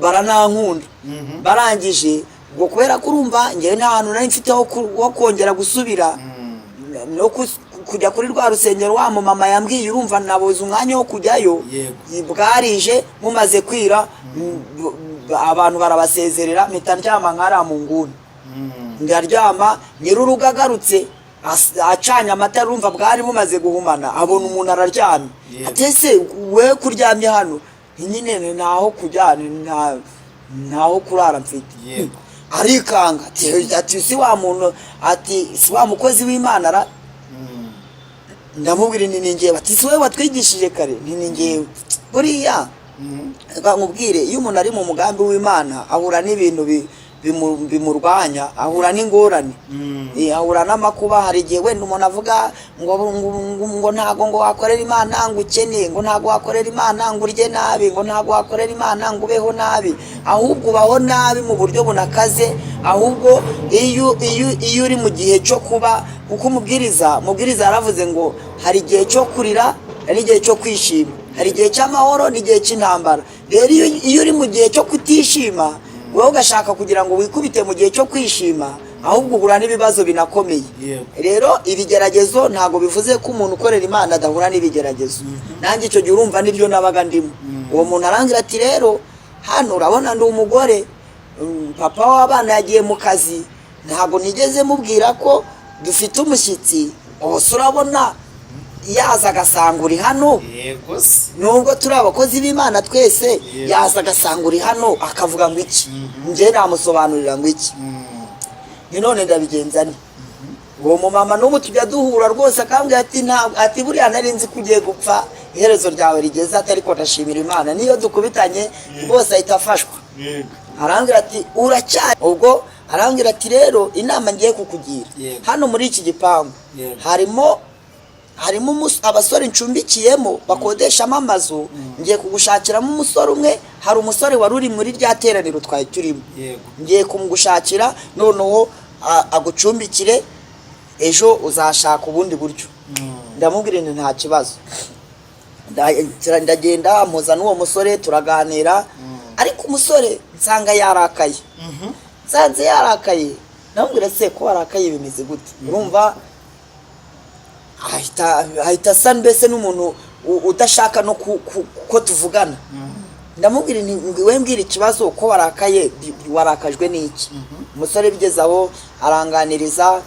baranankunda. Barangije ngo kubera kurumva ngiye nta hantu nari mfite ho kongera gusubira no kujya kuri rwa rusengero wa mama yambwiye, urumva nabuze umwanya wo kujyayo. Bwarije mumaze kwira, abantu barabasezerera, mpita ndyama nkara mu nguni. Ndaryama, nyir'urugo agarutse acanye amatara, urumva bwari bumaze guhumana, abona umuntu araryamye. Ati ese we kuryamye hano? Nyine ntaho kujyana, ntaho kurara mfite. Arikanga ati si wa muntu, ati si wa mukozi w'Imana ra? Ndamubwira ni ngewe. Ati si we watwigishije kare? Ni ngewe. Buriya nkubwire, iyo umuntu ari mu mugambi w'Imana ahura n'ibintu bimurwanya, ahura n'ingorane, ahura n'amakuba. Hari igihe wenda umuntu avuga ngo ntago ngo wakorera Imana ngo ukene, ngo ntago wakorera Imana ngo urye nabi, ngo ntago wakorera Imana ngo ubeho nabi, ahubwo ubaho nabi mu buryo bunakaze. Ahubwo iyo uri mu gihe cyo kuba, kuko umubwiriza yaravuze ngo hari igihe cyo kurira, hari igihe cyo kwishima, hari igihe cy'amahoro n'igihe cy'intambara. Rero iyo uri mu gihe cyo kutishima, wowe ugashaka kugira ngo wikubite mu gihe cyo kwishima, ahubwo uhura n'ibibazo binakomeye. Rero ibigeragezo ntago bivuze ko umuntu ukorera Imana adahura n'ibigeragezo. Nanjye icyo gihe urumva nibyo nabaga ndimo. Uwo muntu arangira ati rero hano urabona ndi umugore, papa w'abana yagiye mu kazi, ntago nigeze mubwira ko dufite umushyitsi. Ubuse urabona yaza agasanga uri hano, nubwo turi abakozi b'Imana twese, yaza agasanga uri hano akavuga ngo iki? Njye namusobanurira ngo iki? Ni none ndabigenza ni uwo mumama n'ubu tujya duhura rwose, akambwira ati buriya nari nzi ko ugiye gupfa, iherezo ryawe rigeze atari ko ndashimira Imana niyo dukubitanye bose ahita afashwa. Arambwira ati uracyari ubwo arambwira ati rero inama ngiye kukugira hano muri iki gipangu harimo abasore ncumbikiyemo bakodeshamo amazu ngiye kugushakiramo umusore umwe hari umusore wari uri muri rya teraniro twaye turimo ngiye kumugushakira noneho agucumbikire ejo uzashaka ubundi buryo. Ndamubwira nta kibazo ndagenda mpuza n'uwo musore turaganira ariko umusore nsanga yarakaye nsanze yarakaye ndamubwira se ko warakaye bimeze gute urumva ahita asa mbese n'umuntu udashaka no ko tuvugana. Ndamubwira we mbwira ikibazo ko warakaye warakajwe n'iki. Umusore bigeze aho aranganiriza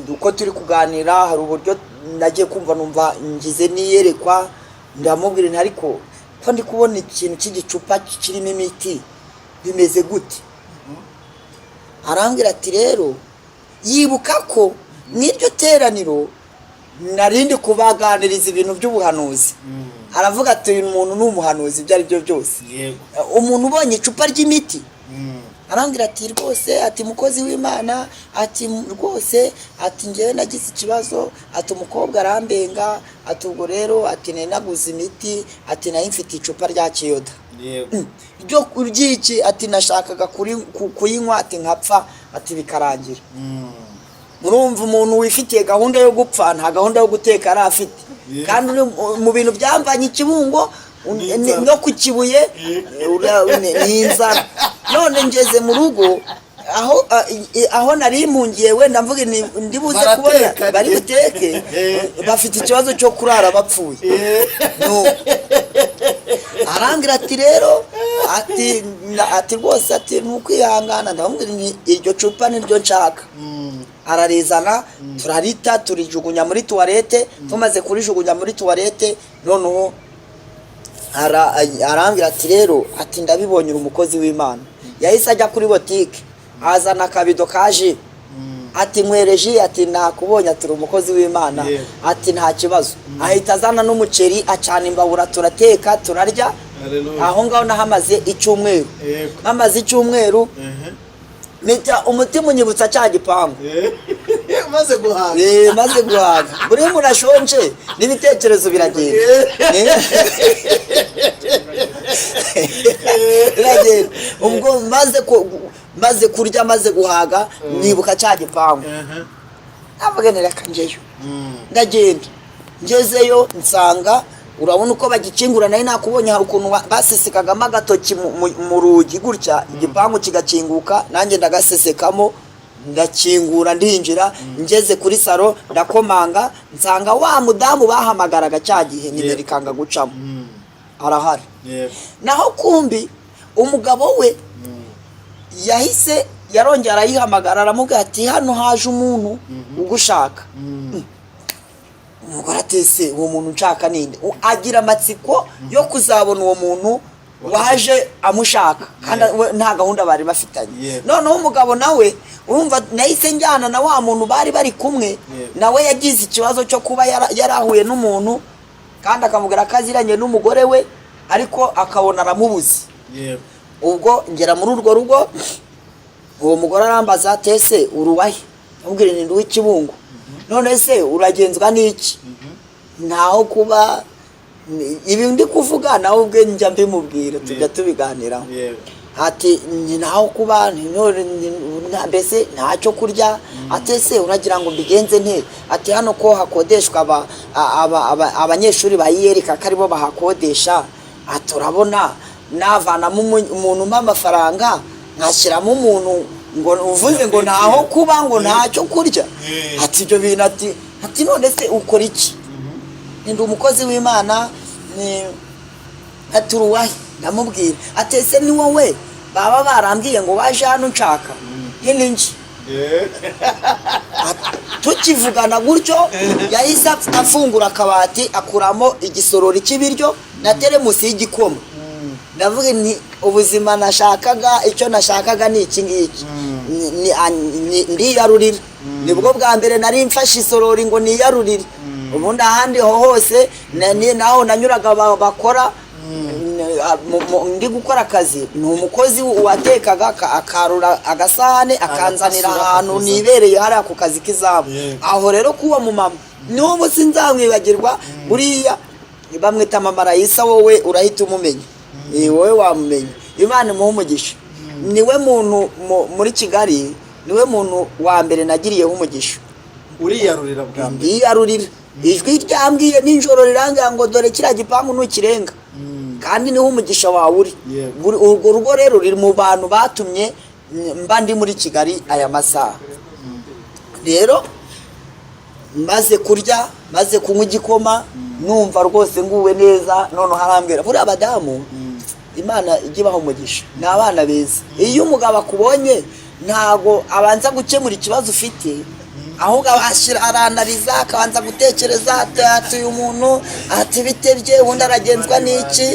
uko turi kuganira hari uburyo nagiye kumva numva ngize niyerekwa. Ndamubwira ariko ko ndi kubona ikintu cy'igicupa kirimo imiti bimeze gute. Arambwira ati rero yibuka ko n'iryo teraniro narindi kubaganiriza ibintu by'ubuhanuzi. Aravuga ati uyu muntu ni umuhanuzi ibyo ari byo byose. Umuntu ubonye icupa ry'imiti arambwira ati rwose ati mukozi w'Imana ati rwose ati ngewe nagize ikibazo ati umukobwa arambenga ati ubwo rero ati naguze imiti ati nayo mfite icupa rya kiyoda ryo kuryiki ati nashakaga kuyinywa ati nkapfa ati bikarangira. Murumva umuntu wifitiye gahunda yo gupfa nta gahunda yo guteka ari afite kandi mu bintu byambanye ikibungo no kukibuye n'inzara. None ngeze mu rugo aho nari impungiye wenda mvuge ndi buze kubona bari buteke bafite ikibazo cyo kurara bapfuye. Arambwira ati rero ati rwose ati ntukwihangana. Ndamubwira iryo cupa niryo nshaka. Ararizana turarita turijugunya muri tuwarete. Tumaze kurijugunya muri tuwarete noneho arambwira ati rero ati ndabibonye umukozi w'Imana. Yahise ajya kuri botike azana akabido kaje ati nkwereje ati nakubonye aturi umukozi w'Imana ati nta kibazo. Ahita azana n'umuceri acana imbabura turateka turarya. Aho ngaho nahamaze icyumweru. Namaze icyumweru nita umutima unyibutsa cya gipangu maze guhaga maze guhaga buri murashonje n'ibitekerezo biragenda. Ubwo maze kurya maze guhaga nibuka cya gipangu avuganira kanjeyo ndagenda ngezeyo nsanga urabona uko bagikingura nayo nakubonye hari ukuntu basesekagamo agatoki mu rugi gutya igipangu kigakinguka nanjye ndagasesekamo ndakingura ndinjira. Ngeze kuri saro ndakomanga nsanga wa mudamu bahamagaraga cya gihe nimero ikanga gucamo arahari. Naho kumbi umugabo we yahise yarongera arayihamagara aramubwira ati hano haje umuntu ugushaka. Umugore atese uwo muntu nshaka ninde agira amatsiko yo kuzabona uwo muntu waje amushaka kandi nta gahunda bari bafitanye. Noneho umugabo nawe urumva nahise njyana na wa muntu bari kumwe nawe yagize ikibazo cyo kuba yarahuye n'umuntu kandi akamubwira ko aziranye n'umugore we ariko akabona aramubuze. Ubwo ngera muri urwo rugo uwo mugore arambaza atese uruwahe amubwira ni nduwe Kibungo. None se uragenzwa n'iki ntaho kuba ibi ndi kuvuga nawe ubwe njya mbimubwira tujya tubiganiraho. Ati naho kuba mbese ntacyo kurya. Atese uragira ngo mbigenze nte ati hano ko hakodeshwa abanyeshuri bayiyereka ko aribo bahakodesha aturabona navanamo umuntu amafaranga nkashyiramo umuntu ngo uvuze ngo ntaho kuba ngo ntacyo kurya. Ati ibyo bintu ati none se ukora iki? Ndi umukozi w'Imana ati uruwahe. Ndamubwira atese ni wowe baba barambwiye ngo waje hano nshaka nki tukivugana gutyo yahise afungura akabati akuramo igisorori cy'ibiryo na teremusi y'igikoma. Ndavuga ni ubuzima nashakaga icyo nashakaga ni iki ngiki ndiyarurira. Nibwo bwa mbere nari mfashe isorori ngo niyarurire ubundi ahandi hose naho nanyuraga bakora ndi gukora akazi ni umukozi watekaga akarura agasahane akanzanira ahantu nibereye hariya ku kazi k'izabo aho rero kuba mu mama n'ubu sinzamwibagirwa uriya bamwita mama Rayisa wowe urahita umumenya wowe wamumenya Imana imuhe umugisha niwe muntu muri Kigali niwe muntu wa mbere nagiriyeho umugisha uriyarurira bwa mbere yiyarurira ijwi ryambwiye ninjoro rirangira ngo dore kiriya gipangu ntukirenga kandi niho umugisha wawe uri urwo rugo rero ruri mu bantu batumye mba ndi muri Kigali aya masaha rero maze kurya maze kunywa igikoma numva rwose nguwe neza none harambwira buriya abadamu Imana ijye ibaha umugisha ni abana beza iyo umugabo akubonye ntago abanza gukemura ikibazo ufite ahubwo aranariza akabanza gutekereza ati uyu muntu ati bitebye ubundi aragenzwa n'iki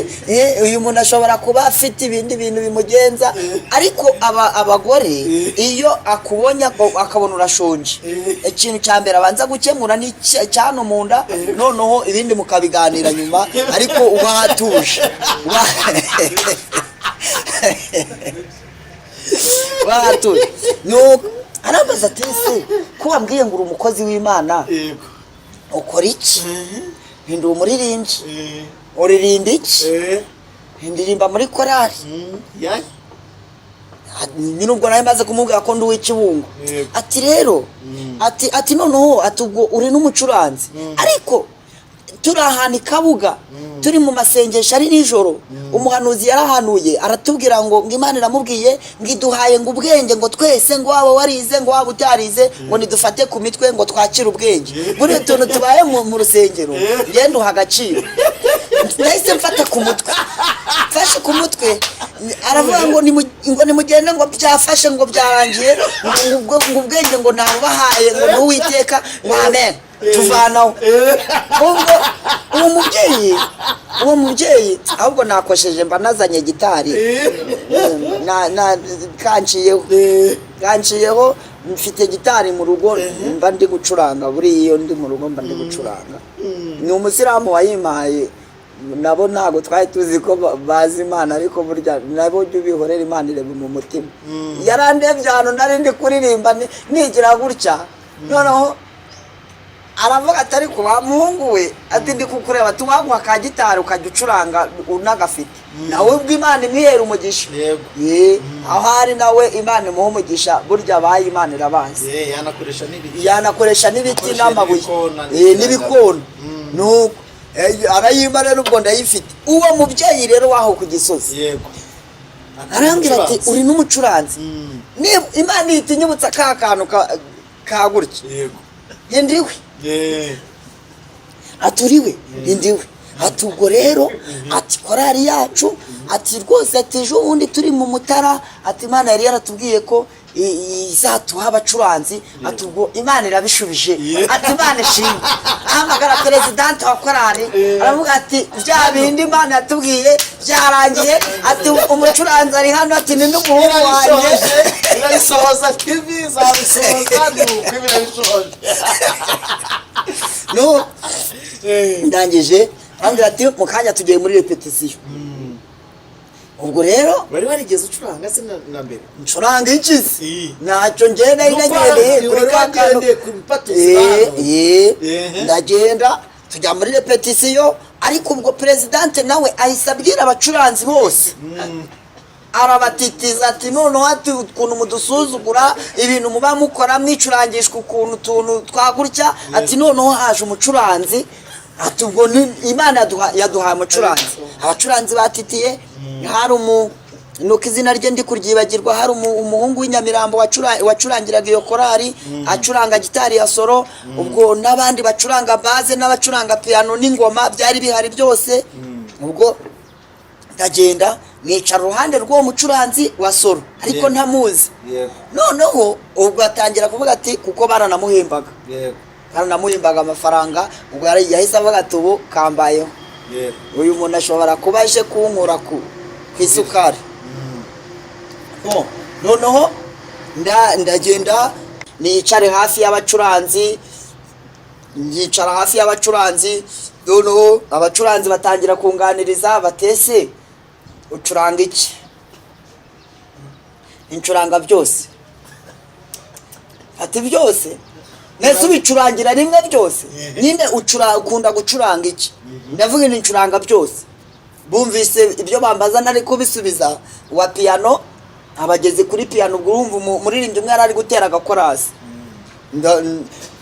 uyu muntu ashobora kuba afite ibindi bintu bimugenza ariko abagore iyo akubonye akabona urashonje ikintu cya mbere abanza gukemura ni cyano mu nda noneho ibindi mukabiganira nyuma ariko uba hatuje watuje nuko arabaza ati ese ko wambwiye ngo uri umukozi w'Imana ukora iki ndi umuririmbyi uririmba iki ndirimba muri korali nyine ubwo nawe maze kumubwira ko ndi uw'Ikibungo ati rero ati noneho ati ubwo uri n'umucuranzi ariko turi ahantu Kabuga turi mu masengesho ari nijoro umuhanuzi yarahanuye aratubwira ngo Imana iramubwiye ngo iduhaye ngo ubwenge ngo twese ngo waba warize ngo waba utarize ngo nidufate ku mitwe ngo twakire ubwenge buriya tuntu tubaye mu rusengero ngende uha agaciro nahise mfata ku mutwe mfashe ku mutwe aravuga ngo nimugende ngo byafashe ngo byarangiye ngo ubwenge ngo nabubahaye ngo n'Uwiteka ngo amen tuvanaho uwo mubyeyi ahubwo nakosheje mba nazanye gitari kanciyeho mfite gitari mu rugo mba ndi gucuranga buriya iyo ndi mu rugo mba ndi gucuranga ni umusiramu wayimpaye nabo ntabwo twari tuzi ko bazi Imana ariko burya nabo jya ubihorera Imana ireba mu mutima yarandebye ahantu nari ndi kuririmba nigira gutya noneho aravuga atari kuba muhungu we ati ndi kukureba tuwaguha ka gitari ukajya ucuranga unagafite nawe ubwo Imana imwihera umugisha aho ari nawe Imana imuha umugisha burya abaye Imana irabazi yanakoresha n'ibiti n'amabuye n'ibikona nuko arayimba rero ubwo ndayifite uwo mubyeyi rero waho ku Gisozi arambwira ati uri n'umucuranzi Imana ihita inyibutsa ka kantu ka gutya ndiwe aturiwe indiwe ati ubwo rero ati korari yacu ati rwose ati ejo bundi turi mu Mutara ati Imana yari yaratubwiye ko izatuha abacuranzi ati ubwo Imana irabishubije ati Imana ishimwe ahamagara perezidante wa korari aravuga ati bya bindi Imana yatubwiye byarangiye ati umucuranzi ari hano ati ni n'umuhungu wanjye irabisohoza TV zabisohoza nuko birabishoje no ndangije ambwira ati mu kanya tugiye muri repetition ubwo rero bari warigeze ucuranga se na mbere ncuranga iki ntacyo ngenda inagendeye kuri kakande ndagenda tujya muri repetition ariko ubwo presidente nawe ahise abwira abacuranzi bose arabatitiza ati noneho ati ukuntu mudusuzugura ibintu muba mukora mwicurangishwa ukuntu tuntu twagurya ati noneho haje umucuranzi ati ubwo Imana yaduhaye umucuranzi abacuranzi batitiye hari nuko izina rye ndi kuryibagirwa hari umuhungu w'Inyamirambo wacurangiraga iyo korari acuranga gitari ya solo ubwo n'abandi bacuranga baze n'abacuranga piano n'ingoma byari bihari byose ubwo ndagenda nicara uruhande rw'uwo mucuranzi wa solo ariko ntamuzi noneho ubwo atangira kuvuga ati kuko baranamuhembaga amafaranga ubwo yahise avuga ati ubu kambayeho uyu muntu ashobora kuba aje kunkura ku isukari noneho ndagenda nicare hafi y'abacuranzi nyicara hafi y'abacuranzi, noneho abacuranzi batangira kunganiriza batese ucuranga iki, incuranga byose. Ati byose nese ubicurangira rimwe byose, nyine ukunda gucuranga iki, ndavuga ni incuranga byose. Bumvise ibyo bambaza nari kubisubiza, wa piano abageze kuri piano, ubwo urumva umuririmbyi umwe ari gutera agakorasi,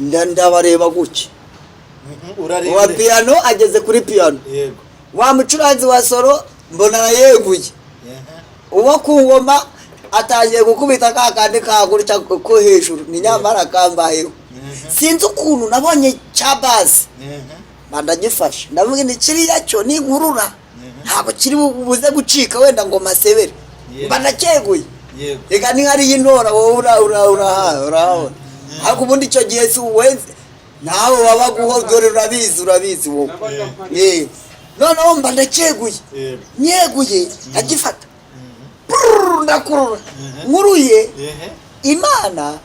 ndabareba guke, wa piano ageze kuri piano, wa mucuranzi wa solo mbona yeguye, uwo ku ngoma atangiye gukubita ka kandi kagurya ko hejuru, ni nyamara kambayeho. Sinzi ukuntu nabonye cya base bandagifashe, ndavuga ni kiriya cyo ni nkurura, ntabwo kiri buze gucika wenda ngo masebere, banakeguye reka ni hari y'intora wowe urabona. Ariko ubundi icyo gihe si uwenze nawe waba guhogora, urabizi wowe. Noneho mba ndakeguye, nyeguye agifata ndakurura, nkuruye. Imana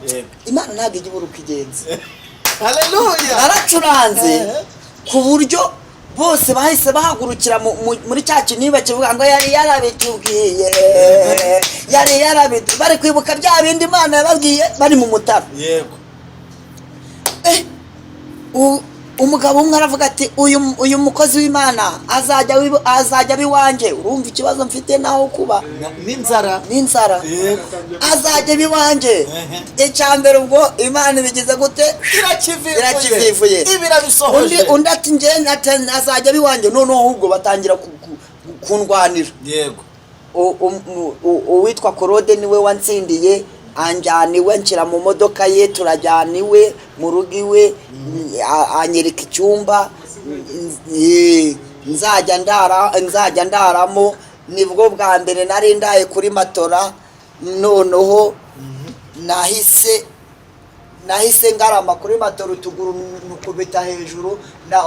ntabwo ijya ibura uko igenza. Haleluya. Naracuranze ku buryo bose bahise bahagurukira muri cya kiniba kivuga ngo yari yarabitubwiye, bari kwibuka bya bindi Imana yababwiye bari mu mutara. Yego. Umugabo umwe aravuga ati uyu mukozi w'Imana azajya biwanje. Urumva ikibazo mfite naho kuba n'inzara, azajya biwanje. Icyambere ubwo Imana ibigize gute, irakivivuye ibirabisohoje. Undi ati nge azajya biwanje, noneho ahubwo batangira kundwanira. Yego. Uwitwa Claude niwe wansindiye, anjyana iwe, nshyira mu modoka ye, turajyana iwe mu rugo iwe, anyereka icyumba nzajya ndaramo. Nibwo bwa mbere nari ndaye kuri matora, noneho nahise ngarama kuri matora, utuguru nukubita hejuru,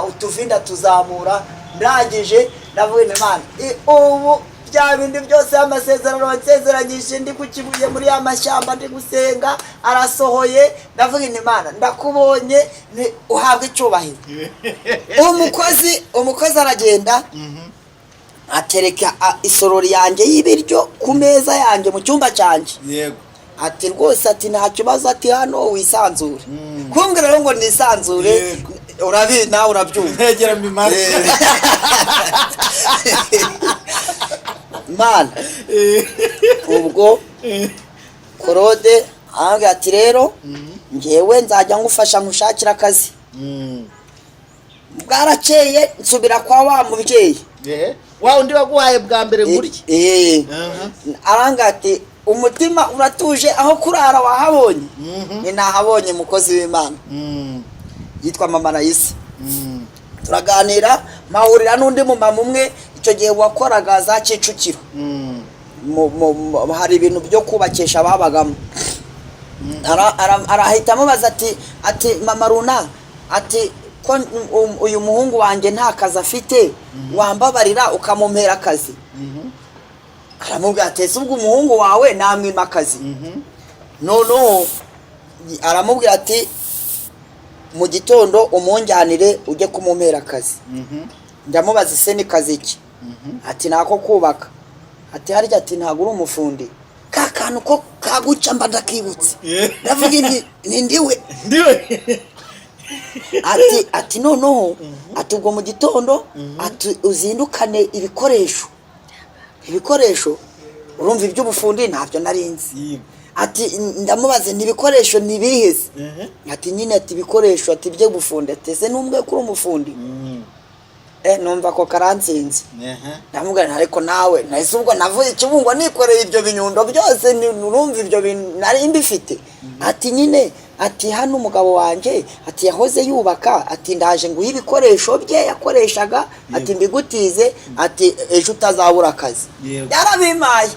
utuvinda tuzamura. Ndangije ndavuga Imana, ubu bya bindi byose y'amasezerano wansezeranyije ndi ku Kibuye muri ya mashyamba ndi gusenga arasohoye. Ndavuga Imana, ndakubonye, uhabwe icyubahiro. umukozi aragenda atereka isorori yanjye y'ibiryo ku meza yanjye mu cyumba cyanjye. Yego. Ati rwose, ati nta kibazo, ati hano wisanzure. Kumbwira rero ngo nisanzure, urabizi nawe urabyumva. Ntegera mimara. Mana ubwo Claude ahanga ati rero ngewe nzajya ngufasha nkushakira akazi. Bwarakeye nsubira kwa wa mubyeyi, wa undi waguhaye bwa mbere ngurye. Aranga ati umutima uratuje, aho kurara wahabonye. Ni nahabonye mukozi w'Imana yitwa Mama Raisa. Turaganira, mahurira n'undi mumama umwe icyo gihe wakoraga za Kicukiro, hari ibintu byo kubakisha babagamo. Arahita amubaza ati Mama Runa, ati ko uyu muhungu wanjye nta kazi afite, wambabarira ukamumpera akazi? Aramubwira ati ese ubwo umuhungu wawe namwima akazi? Noneho aramubwira ati mu gitondo umunjyanire ujye kumumpera akazi. Ndamubaza ise ni kazi ki? Ati nako kubaka. Ati harya, ati ntago uri umufundi? Ka kantu ko kaguca mba ndakibutse. Ndavuga ni ndiwe. Ati noneho, ati ubwo mu gitondo ati uzindukane ibikoresho. Urumva iby'ubufundi ntabyo narinzi. Ati ndamubaze n'ibikoresho nibiheze? Ati nyine ati ibikoresho, ati byo bufundi. Ati ese numbwe kuri umufundi? Numva ko karansinze. Ndamubwira ariko nawe nahise ubwo navuye Kibungo nikoreye ibyo binyundo byose, nurumva ibyo nari mbifite. Ati nyine, ati hano umugabo wanjye ati yahoze yubaka, ati ndaje nguhe ibikoresho bye yakoreshaga, ati mbigutize, ati ejo utazabura akazi. Yarabimaye.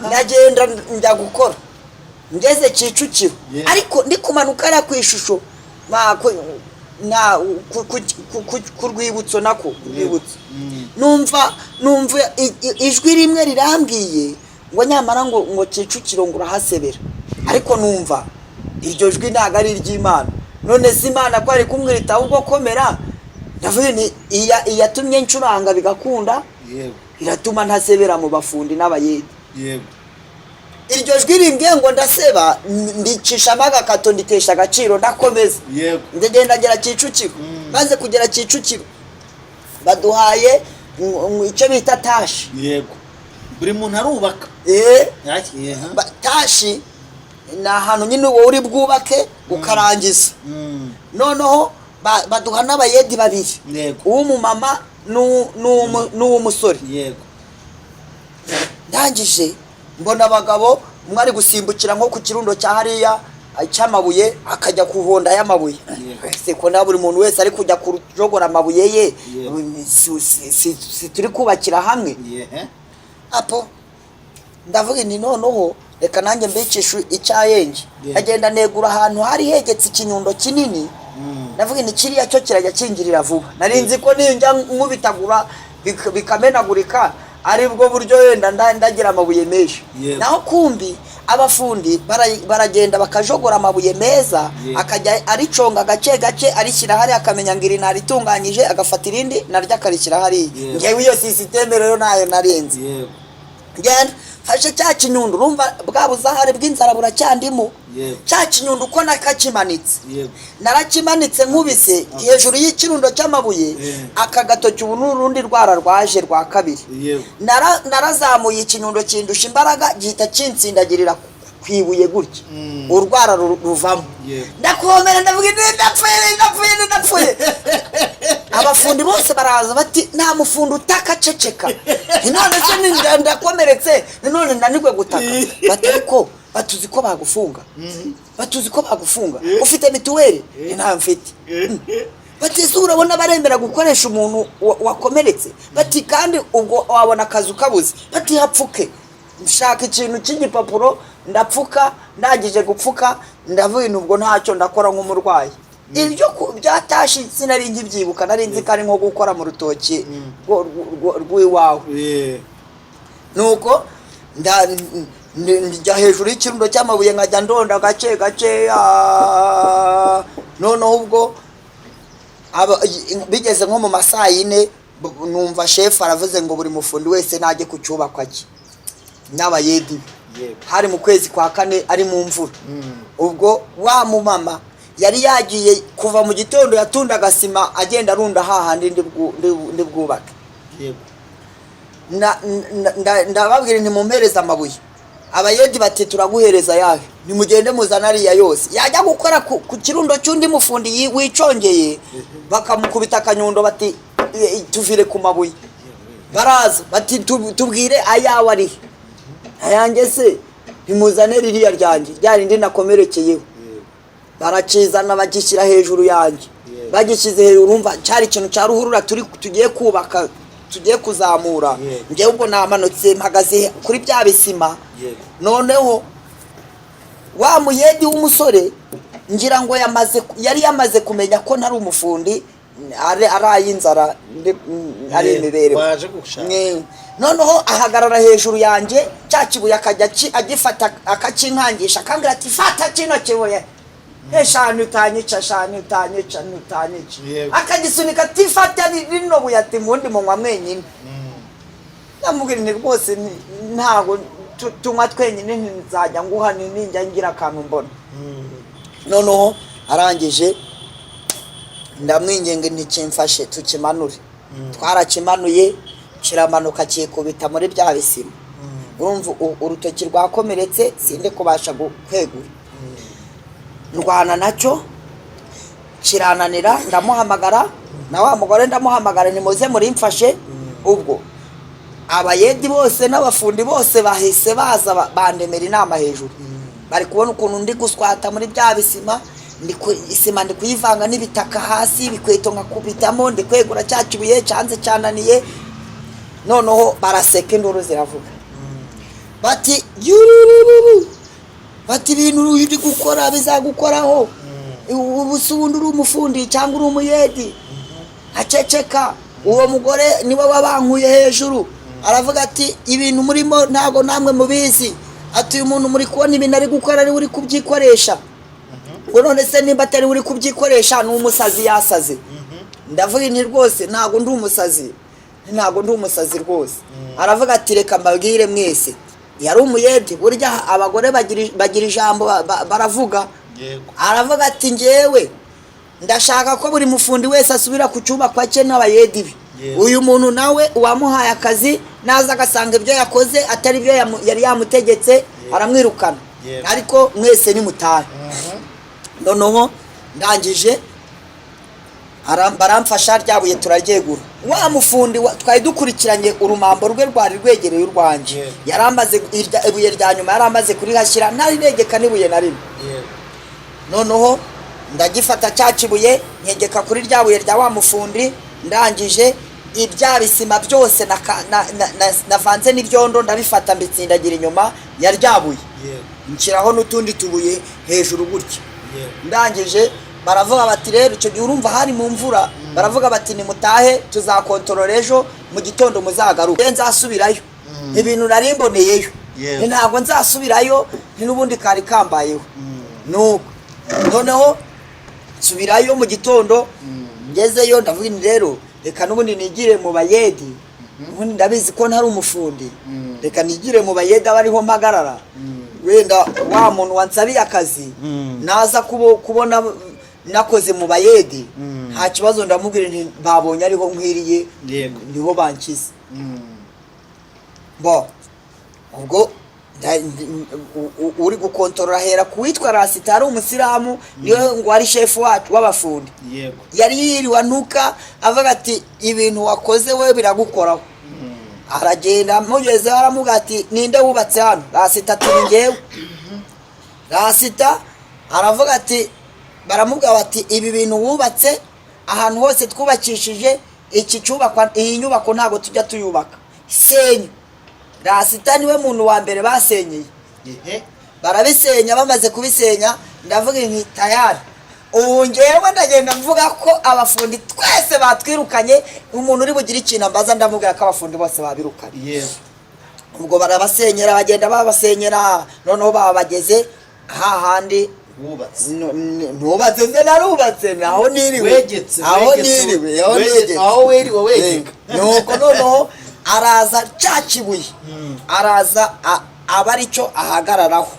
Ndagenda njya gukora, ngeze Kicukiro, ariko ndi kumanuka ara ku ishusho ku rwibutso nako rwibutso, numva ijwi rimwe rirambwiye ngo nyamara ngo Kicukiro ngo urahasebera. Ariko numva iryo jwi ntago ari iry'Imana, none si Imana ko ari kumwita ahubwo komera. Ndavuye ni iyatumye ncuranga bigakunda, yego, iratuma ntasebera mu bafundi n'abayedi. yego, iryo jwi rimbwiye ngo ndaseba, ndicisha amagakato nditesha agaciro ndakomeza, yego, ndagenda ngera Kicukiro. Maze kugera Kicukiro baduhaye icyo bita tashi. yego, buri muntu arubaka. Tashi ni ahantu nyine wowe uri bwubake ukarangiza. Noneho baduha n'abayedi babiri, uw'umumama n'uw'umusore. yego, ndangije mbona abagabo umwe ari gusimbukira nko ku kirundo cya hariya cy'amabuye akajya kuhonda y'amabuye. Seko na buri muntu wese ari kujya kujogora amabuye ye, si turi kubakira hamwe. Apo ndavuga ni noneho reka nanjye mbikisha icyayenge. Agenda negura ahantu hari hegetse ikinyundo kinini. Ndavuga ni kiriya cyo kirajya kingirira vuba. Narinzi ko ninjya nkubitagura bikamenagurika ari bwo buryo wenda ndagira amabuye menshi. Naho kumbi abafundi baragenda bakajogora amabuye meza, akajya ariconga gake gake arishyira hari akamenya ngiri naritunganyije, agafata irindi naryo akarishyira hari. Ngewe iyo systeme rero nayo narenze. Ngenda fashe cya kinyundo, urumva bwa buzahare bw'inzara buracyandimo. Cya kinyundo uko nakakimanitse, narakimanitse nkubise hejuru y'ikirundo cy'amabuye, akagatoki ubu n'urundi rwara rwaje rwa kabiri. Narazamuye ikinyundo kindusha imbaraga gihita kinsindagirira kwibuye gutya, urwara ruvamo. Ndakomera ndavuga ndapfuye. Abafundi bose baraza bati nta mufundi utakaceceka. None se ndakomeretse, none ndanigwe gutaka. Bati ariko batuzi ko bagufunga, batuzi ko bagufunga, ufite mituweli? Nta mfite. Bati ese urabona baremera gukoresha umuntu wakomeretse? Bati kandi ubwo wabona akazi ukabuze? Bati hapfuke. Nshaka ikintu cy'igipapuro ndapfuka, ndagije gupfuka, ndavuye nubwo ntacyo ndakora nk'umurwayi. Ibyo byatashi sinari ngibyibuka, nari nzi kari nko gukora mu rutoki rw'iwawe. Nuko njya hejuru y'ikirundo cy'amabuye nkajya ndonda gake gake. Noneho ubwo bigeze nko mu masaa 4 numva chef aravuze ngo buri mufundi wese najye kucyubakwa cye n'abayedi. Hari mu kwezi kwa 4 ari mu mvura. Ubwo wa mumama yari yagiye kuva mu gitondo yatundaga sima agenda arunda hahandi ndi bwubake. Ndababwira nti mumpereza amabuye. Abayedi bati turaguhereza yahe, nimugende muzana ariya yose. Yajya gukora ku kirundo cy'undi mufundi wicongeye, bakamukubita akanyundo bati tuvire ku mabuye. Baraza bati tubwire ayawe ari ayanjye se, nimuzane ririya ryanjye ryari ndi nakomerekeyeho. Barakizana bagishyira hejuru yanjye. Bagishyize hejuru, urumva cyari ikintu cya ruhurura tugiye kubaka, tugiye kuzamura. Ngewe ubwo namanutse mpagaze kuri bya bisima. Noneho wa muyedi w'umusore ngira ngo yari yamaze kumenya ko ntari umufundi, ari inzara ari imibereho. Noneho ahagarara hejuru yanjye, cya kibuye akajya agifata akakinkangisha, akambwira ati fata kino kibuye, eshanu utanyica, eshanu utanyica, utanyica. Akagisunika ati fata rino buye, ati mundi munywa mwenyine. Namubwira nti rwose ntago tunywa twenyine, nzajya nguha ninjya ngira akantu mbona. Noneho arangije ndamwinginga ntikimfashe tukimanure. Twarakimanuye kiramanuka kikubita muri bya bisima. Urumva urutoki rwakomeretse sinde kubasha kwegura. Ndwana nacyo kirananira, ndamuhamagara na wa mugore ndamuhamagara nimuze muri mfashe. Ubwo abayedi bose n'abafundi bose bahise baza bandemera inama hejuru. Bari kubona ukuntu ndi guswata muri bya bisima, isima ndi kuyivanga n'ibitaka hasi, bikweto nkakubitamo, ndi kwegura cya kibuye cyanze cyananiye. Noneho baraseka, induru ziravuga. Bati yurururu, bati ibintu uri gukora bizagukoraho. Ubusundi uri umufundi cyangwa uri umuyedi. Aceceka. Uwo mugore niwe wabankuye hejuru. Aravuga ati ibintu murimo ntago namwe mubizi. Ati uyu muntu muri kubona ibintu ari gukora ari uri kubyikoresha. ngo none se nimba atari uri kubyikoresha n'umusazi yasaze. Ndavuga ni rwose ntago ndi umusazi, ntago ndi umusazi rwose. Aravuga ati reka mbabwire mwese, yari umuyede, burya abagore bagira ijambo baravuga. Aravuga ati njyewe ndashaka ko buri mufundi wese asubira ku cyumba kwa cye n'abayedi be. Uyu muntu nawe uwamuhaye akazi naza agasanga ibyo yakoze atari byo yari yamutegetse aramwirukana. Ariko mwese ni mutahe. Noneho ndangije baramfasha ryabuye turaryegura. Wa mufundi twari dukurikiranye urumambo rwe rwari rwegereye urwanje, yaramaze ibuye rya nyuma yaramaze kurihashyira ntari negeka n'ibuye na rimwe. Noneho ndagifata cyacibuye nkegeka kuri ryabuye rya wa mufundi. Ndangije ibya bisima byose navanze n'ibyondo ndabifata mbitsindagira inyuma ya ryabuye, nshyiraho n'utundi tubuye hejuru gutya. Ndangije baravuga bati rero icyo gihe urumva hari mu mvura, baravuga bati ni mutahe tuzakontorora ejo mu gitondo muzagaruke. Nzasubirayo ibintu nari mboneyeyo, ntabwo nzasubirayo n'ubundi kari kambayeho. Nuko noneho nsubirayo mu gitondo, ngezeyo ndavuga ni rero reka n'ubundi nigire mu bayedi, ubundi ndabizi ko ntari umufundi, reka nigire mu bayedi abariho mpagarara, wenda wa muntu wansabiye akazi naza kubona nakoze mu bayedi nta kibazo ndamubwira nti babonye ariho nkwiriye niho bankize. Bo ubwo uri gukontorora hera kuwitwa Rasita ari umusilamu, niwe ngo ari chef wacu w'abafundi. Yari yiriwe anuka avuga ati ibintu wakoze we biragukoraho. Aragenda mugeze aramuga ati ninde wubatse hano? Rasita turi ngewe. Rasita aravuga ati baramuga bati ibi bintu wubatse ahantu hose twubakishije iki cyubakwa, iyi nyubako ntago tujya tuyubaka, senya. Rasita niwe muntu wa mbere basenyeye. Barabisenya, bamaze kubisenya ndavuga nti tayari ubu ngewe ndagenda mvuga ko abafundi twese batwirukanye, umuntu uri bugira ikintu ambaza ndamubwira ko abafundi bose babirukanye. Ubwo barabasenyera bagenda babasenyera, noneho babageze hahandi nubatse nze narubatse naho niriwe, aho weriwe wegeka. Nuko noneho araza cyakibuye, araza aba aricyo ahagararaho.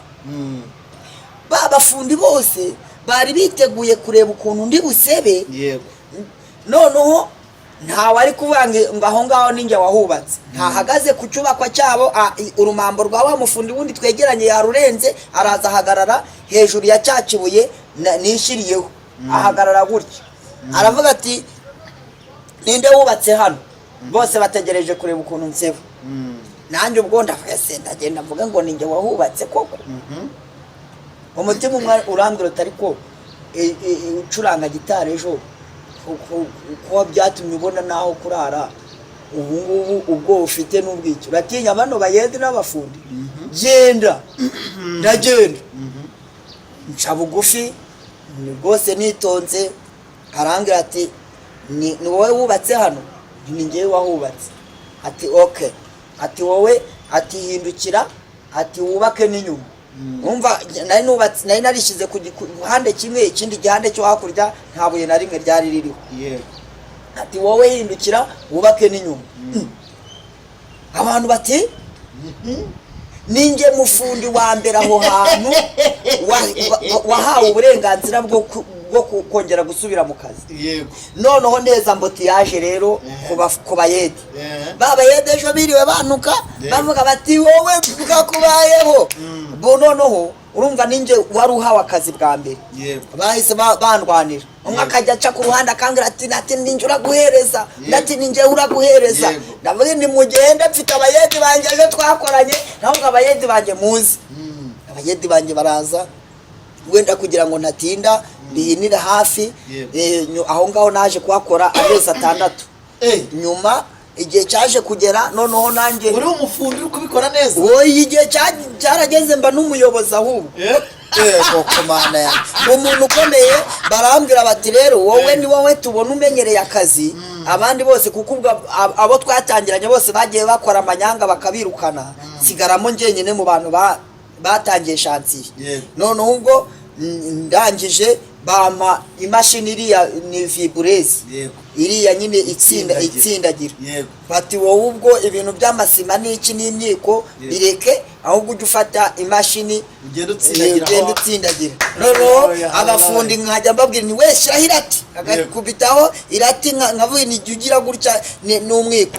Babafundi bose bari biteguye kureba ukuntu ndi busebe. Noneho ntawe ari kuvuga ngo aho ngaho ninjye wahubatse, ntahagaze ku cyubakwa cyabo. Urumambo rwa wa mufundi wundi twegeranye yarurenze, araza ahagarara hejuru ya cyakibuye nishiriyeho, ahagarara gutya. Aravuga ati ninde wubatse hano? Bose bategereje kureba ukuntu nseba. Nanjye ubwo ndavuga se ndagenda mvuga ngo ninjye wahubatse koko. Umutima umwe urambwira utari ko ucuranga gitari ejo ko byatumye ubona naho kurara ubu ngubu ubwo ufite n'ubwicyo. Uratinya bano bayedi n'abafundi? Genda. Ndagenda nca bugufi rwose nitonze. Arambwira ati ni wowe wubatse hano? Ni ngewe wahubatse. Ati okay. Ati wowe ati hindukira, ati wubake n'inyuma. Umva nari nubatse, nari narishize ku gihande kimwe, ikindi gihande cyo hakurya nta buye na rimwe ryari ririho. Ati wowe hindukira wubake n'inyuma. Abantu bati ninjye mufundi wa mbere aho hantu wahawe uburenganzira bwo kongera gusubira mu kazi. Noneho neza mboti yaje rero ku bayedi. Babayedi ejo biriwe banuka bavuga bati wowe bwakubayeho. Bo noneho urumva ninjye wari uhawe akazi bwa mbere. Bahise bandwanira. Umwe akajya aca ku ruhande akangira ati ninjye uraguhereza, ndati ninjye uraguhereza. Ndavuga ni mugende mfite abayedi banjye ejo twakoranye, naho abayedi banjye muzi. Abayedi banjye baraza wenda kugira ngo ntatinda bihinira hafi. Aho ngaho naje kuhakora amezi 6. Nyuma igihe cyaje kugera, noneho nanjye uri umufundi uri kubikora neza. Wowe igihe cyarageze mba n'umuyobozi ahubwo. Koko mana ya umuntu ukomeye. Barambwira bati rero wowe ni wowe tubona umenyereye akazi, abandi bose kuko abo twatangiranye bose bagiye bakora amanyanga bakabirukana, sigaramo njyenyine mu bantu batangiye shansi. Noneho ubwo ndangije bampa imashini iriya ni viburezi iriya nyine itsindagira bati wowe ubwo ibintu by'amasima n'iki n'imyiko bireke ahubwo ujye ufata imashini ugenda utsindagira noneho abafundi nkajya mbabwira ni we shyiraho irati agakubitaho irati nkavuye nijya ugira gutya n'umwiko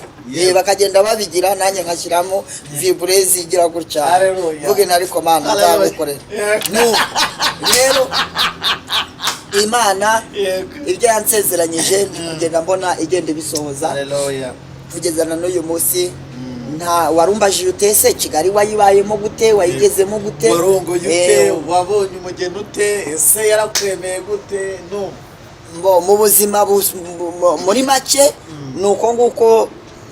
bakagenda babigira nanjye nkashyiramo viburezi igira gutya mvuge ariko mana nzabikorera rero Imana ibyo yansezeranyije kugenda mbona igenda ibisohoza kugezana n'uyu munsi nta warumbajije utese Kigali wayibayemo gute wayigezemo gute warongoye ute wabonye umugeni ute ese yarakwemeye gute mu buzima muri make nuko nguko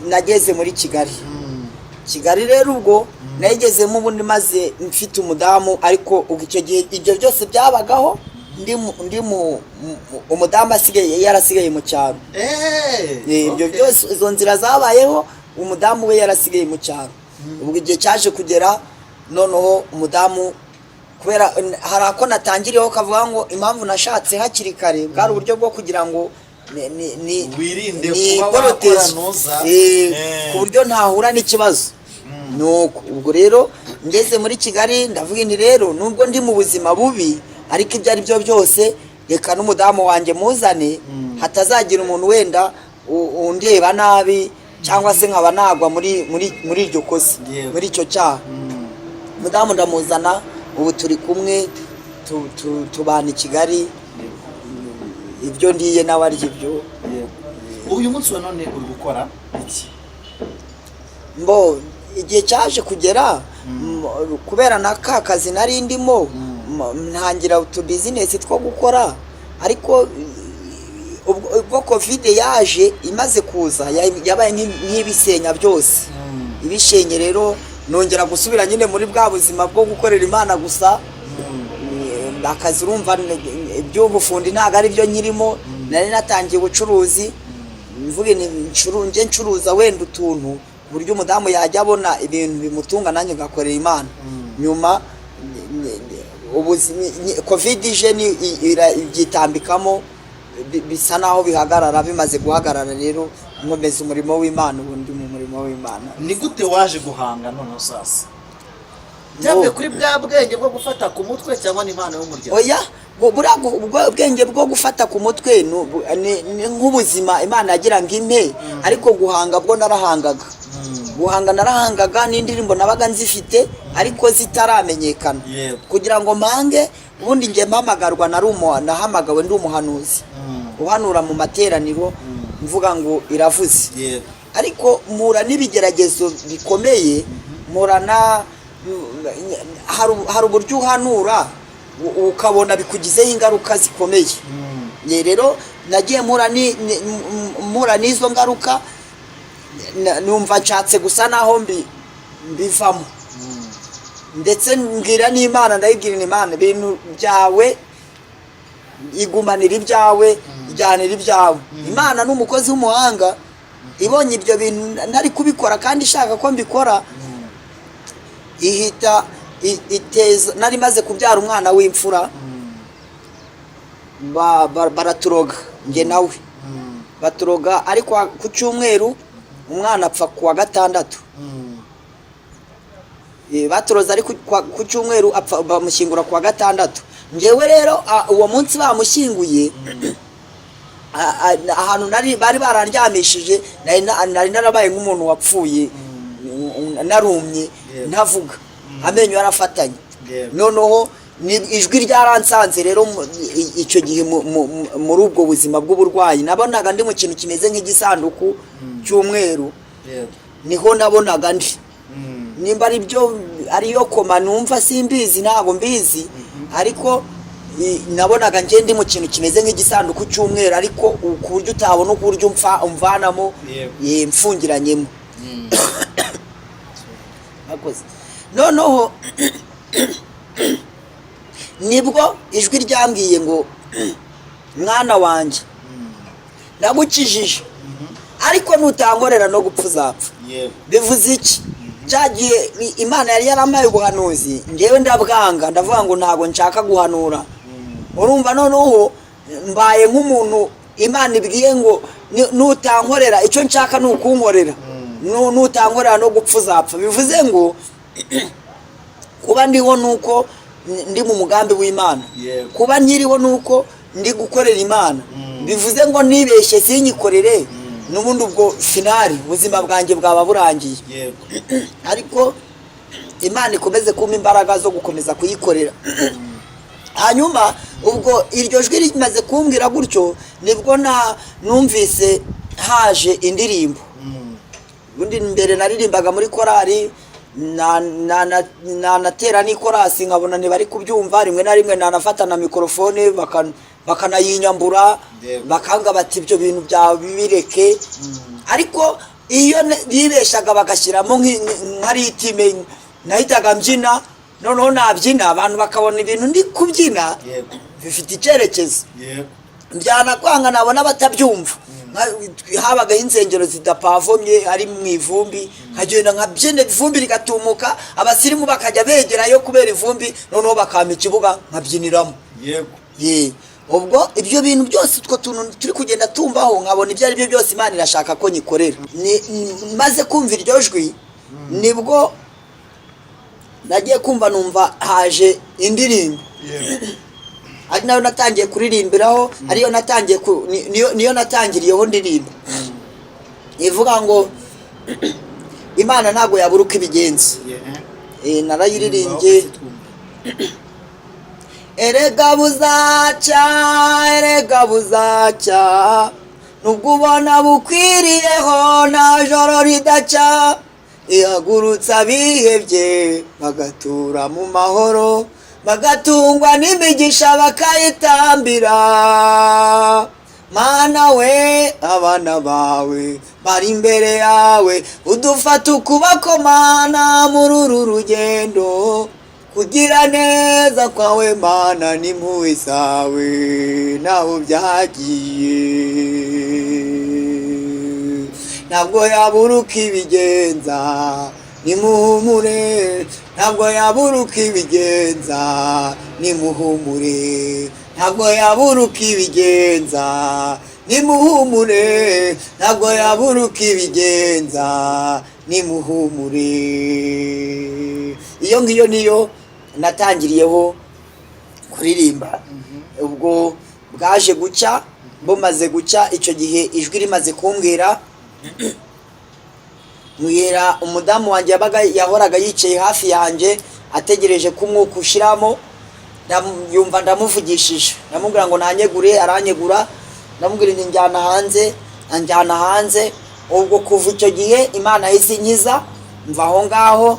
nageze muri Kigali rero ubwo nayigezemo ubundi maze mfite umudamu ariko icyo gihe ibyo byose byabagaho ndi umudamu yarasigaye mu cyaro ibyo byose izo nzira zabayeho umudamu we yarasigaye mu cyaro ubwo igihe cyaje kugera noneho umudamu kubera hari ako natangiriyeho kavuga ngo impamvu nashatse hakiri kare bwari uburyo bwo kugira ngo wirinde kuba wakoranuza ku buryo ntahura n'ikibazo nuko ubwo rero ngeze muri Kigali ndavuga ni rero nubwo ndi mu buzima bubi ariko ibyo ari byo byose reka n'umudamu wanjye muzane hatazagira umuntu wenda undeba nabi cyangwa se nkaba nagwa muri iryo kosa muri icyo cyaha umudamu ndamuzana ubu turi kumwe tubana i Kigali ibyo ndiye nawe arya ibyo uyu munsi wa none uri gukora iki igihe cyaje kugera kubera na ka kazi nari ndimo ntangira utubizinesi two gukora ariko ubwo covid yaje imaze kuza yabaye nk'ibisenya byose ibishenye rero nongera gusubira nyine muri bwa buzima bwo gukorera Imana gusa akazi urumva iby'ubufundi ntabwo ari byo nyirimo nari natangiye ubucuruzi mvuge njye ncuruza wenda utuntu ku buryo umudamu yajya abona ibintu bimutunga nanjye ngakorera Imana nyuma covid ije byitambikamo bisa naho bihagarara bimaze guhagarara rero nkomeza umurimo w'Imana ubundi mu murimo w'Imana ni gute waje guhanga none sasa cyangwa kuri bwa bwenge bwo gufata ku mutwe cyangwa n'Imana y'umuryango oya ubwenge bwo gufata ku mutwe ni nk'ubuzima Imana yagira ngo impe ariko guhanga bwo narahangaga narahangaga n'indirimbo nabaga nzifite ariko zitaramenyekana kugira ngo mpange ubundi ngiye mpamagarwa nahamagawe ndi umuhanuzi uhanura mu materaniro mvuga ngo iravuze ariko mpura n'ibigeragezo bikomeye mpura hari uburyo uhanura ukabona bikugizeho ingaruka zikomeye rero nagiye mpura n'izo ngaruka numva nshatse gusa naho mbivamo ndetse mbwira n'Imana ndayibwira n'Imana ibintu byawe igumanira ibyawe ijyanira ibyawe Imana n'umukozi w'umuhanga ibonye ibyo bintu ntari kubikora kandi ishaka ko mbikora ihita iteza nari maze kubyara umwana w'imfura baraturoga nge nawe baturoga ariko ku cyumweru umwana apfa kuwa gatandatu baturoza ariko ku cyumweru bamushyingura kuwa gatandatu ngewe rero uwo munsi bamushyinguye ahantu bari bararyamishije nari narabaye nk'umuntu wapfuye narumye ntavuga amenyo yarafatanye noneho ijwi ryaransanze rero icyo gihe muri ubwo buzima bw'uburwayi nabonaga ndi mu kintu kimeze nk'igisanduku cy'umweru niho nabonaga ndi nimba ari byo ariyo koma numva simbizi ntabwo mbizi ariko nabonaga njye ndi mu kintu kimeze nk'igisanduku cy'umweru ariko ku buryo utabona uko uburyo umvanamo mfungiranyemo noneho nibwo ijwi ryambwiye ngo mwana wanjye ndagukijije ariko nutangorera no gupfa uzapfa bivuze iki cyagiye Imana yari yaramaye ubuhanuzi ngewe ndabwanga ndavuga ngo ntabwo nshaka guhanura urumva noneho mbaye nk'umuntu Imana ibwiye ngo nutankorera icyo nshaka ni ukunkorera, nutankorera no gupfa uzapfa. Bivuze ngo kuba ndiho nuko ndi mu mugambi w'Imana, kuba nkiriho nuko ndi gukorera Imana. Bivuze ngo nibeshye sinyikorere n'ubundi ubwo finali ubuzima bwanjye bwaba burangiye. Ariko Imana ikomeze kumpa imbaraga zo gukomeza kuyikorera. Hanyuma ubwo iryo jwi rimaze kumbwira gutyo nibwo numvise haje indirimbo. Ubundi mbere naririmbaga muri korali, natera n'ikorasi nkabona ntibari kubyumva, rimwe na rimwe nanafata na mikorofone bakanayinyambura bakanga bati ibyo bintu byawe bireke. Ariko iyo bibeshaga bagashyiramo nka ritime nahitaga mbyina, noneho nabyina abantu bakabona ibintu ndi kubyina bifite icyerekezo. Byanakwanga nabona batabyumva, habagaho insengero zidapavomye ari mu ivumbi, nkagenda nkabyina ivumbi rigatumuka, abasirimu bakajya begerayo kubera ivumbi, noneho bakampa ikibuga nkabyiniramo. Ubwo ibyo bintu byose utwo tuntu turi kugenda tumbaho nkabona ibyo ari byo byose Imana irashaka ko nyikorera. Maze kumva iryo jwi nibwo nagiye kumva numva haje indirimbo, ari nayo natangiye kuririmbiraho, ariyo natangiye niyo natangiriyeho ndirimbo ivuga ngo Imana ntabwo yabura uko ibigenza. Narayiririmbye. Erega buzacya, erega buzacya, nubwo ubona bukwiriyeho nta joro ridaca, ihagurutsa abihebye bagatura mu mahoro, bagatungwa n'imigisha bakayitambira. Mana we, abana bawe bari imbere yawe, udufata ukuboko Mana muri uru rugendo, kugira neza kwawe Mana n'impuhwe zawe naho byagiye, ntabwo yabura uko ibigenza, nimuhumure, ntabwo yabura uko ibigenza, nimuhumure, ntabwo yabura uko ibigenza, nimuhumure, ntabwo yabura uko ibigenza, nimuhumure. Iyo ngiyo niyo natangiriyeho kuririmba. Ubwo bwaje gucya, bumaze gucya icyo gihe ijwi rimaze kumbwira, mwira umudamu wanjye yahoraga yicaye hafi yanjye ategereje ko umwuka ushiramo, yumva ndamuvugishije, ndamubwira ngo nanyegure, aranyegura, ndamubwira ngo njyana hanze, anjyana hanze. Ubwo kuva icyo gihe Imana yahise inkiza, mva aho ngaho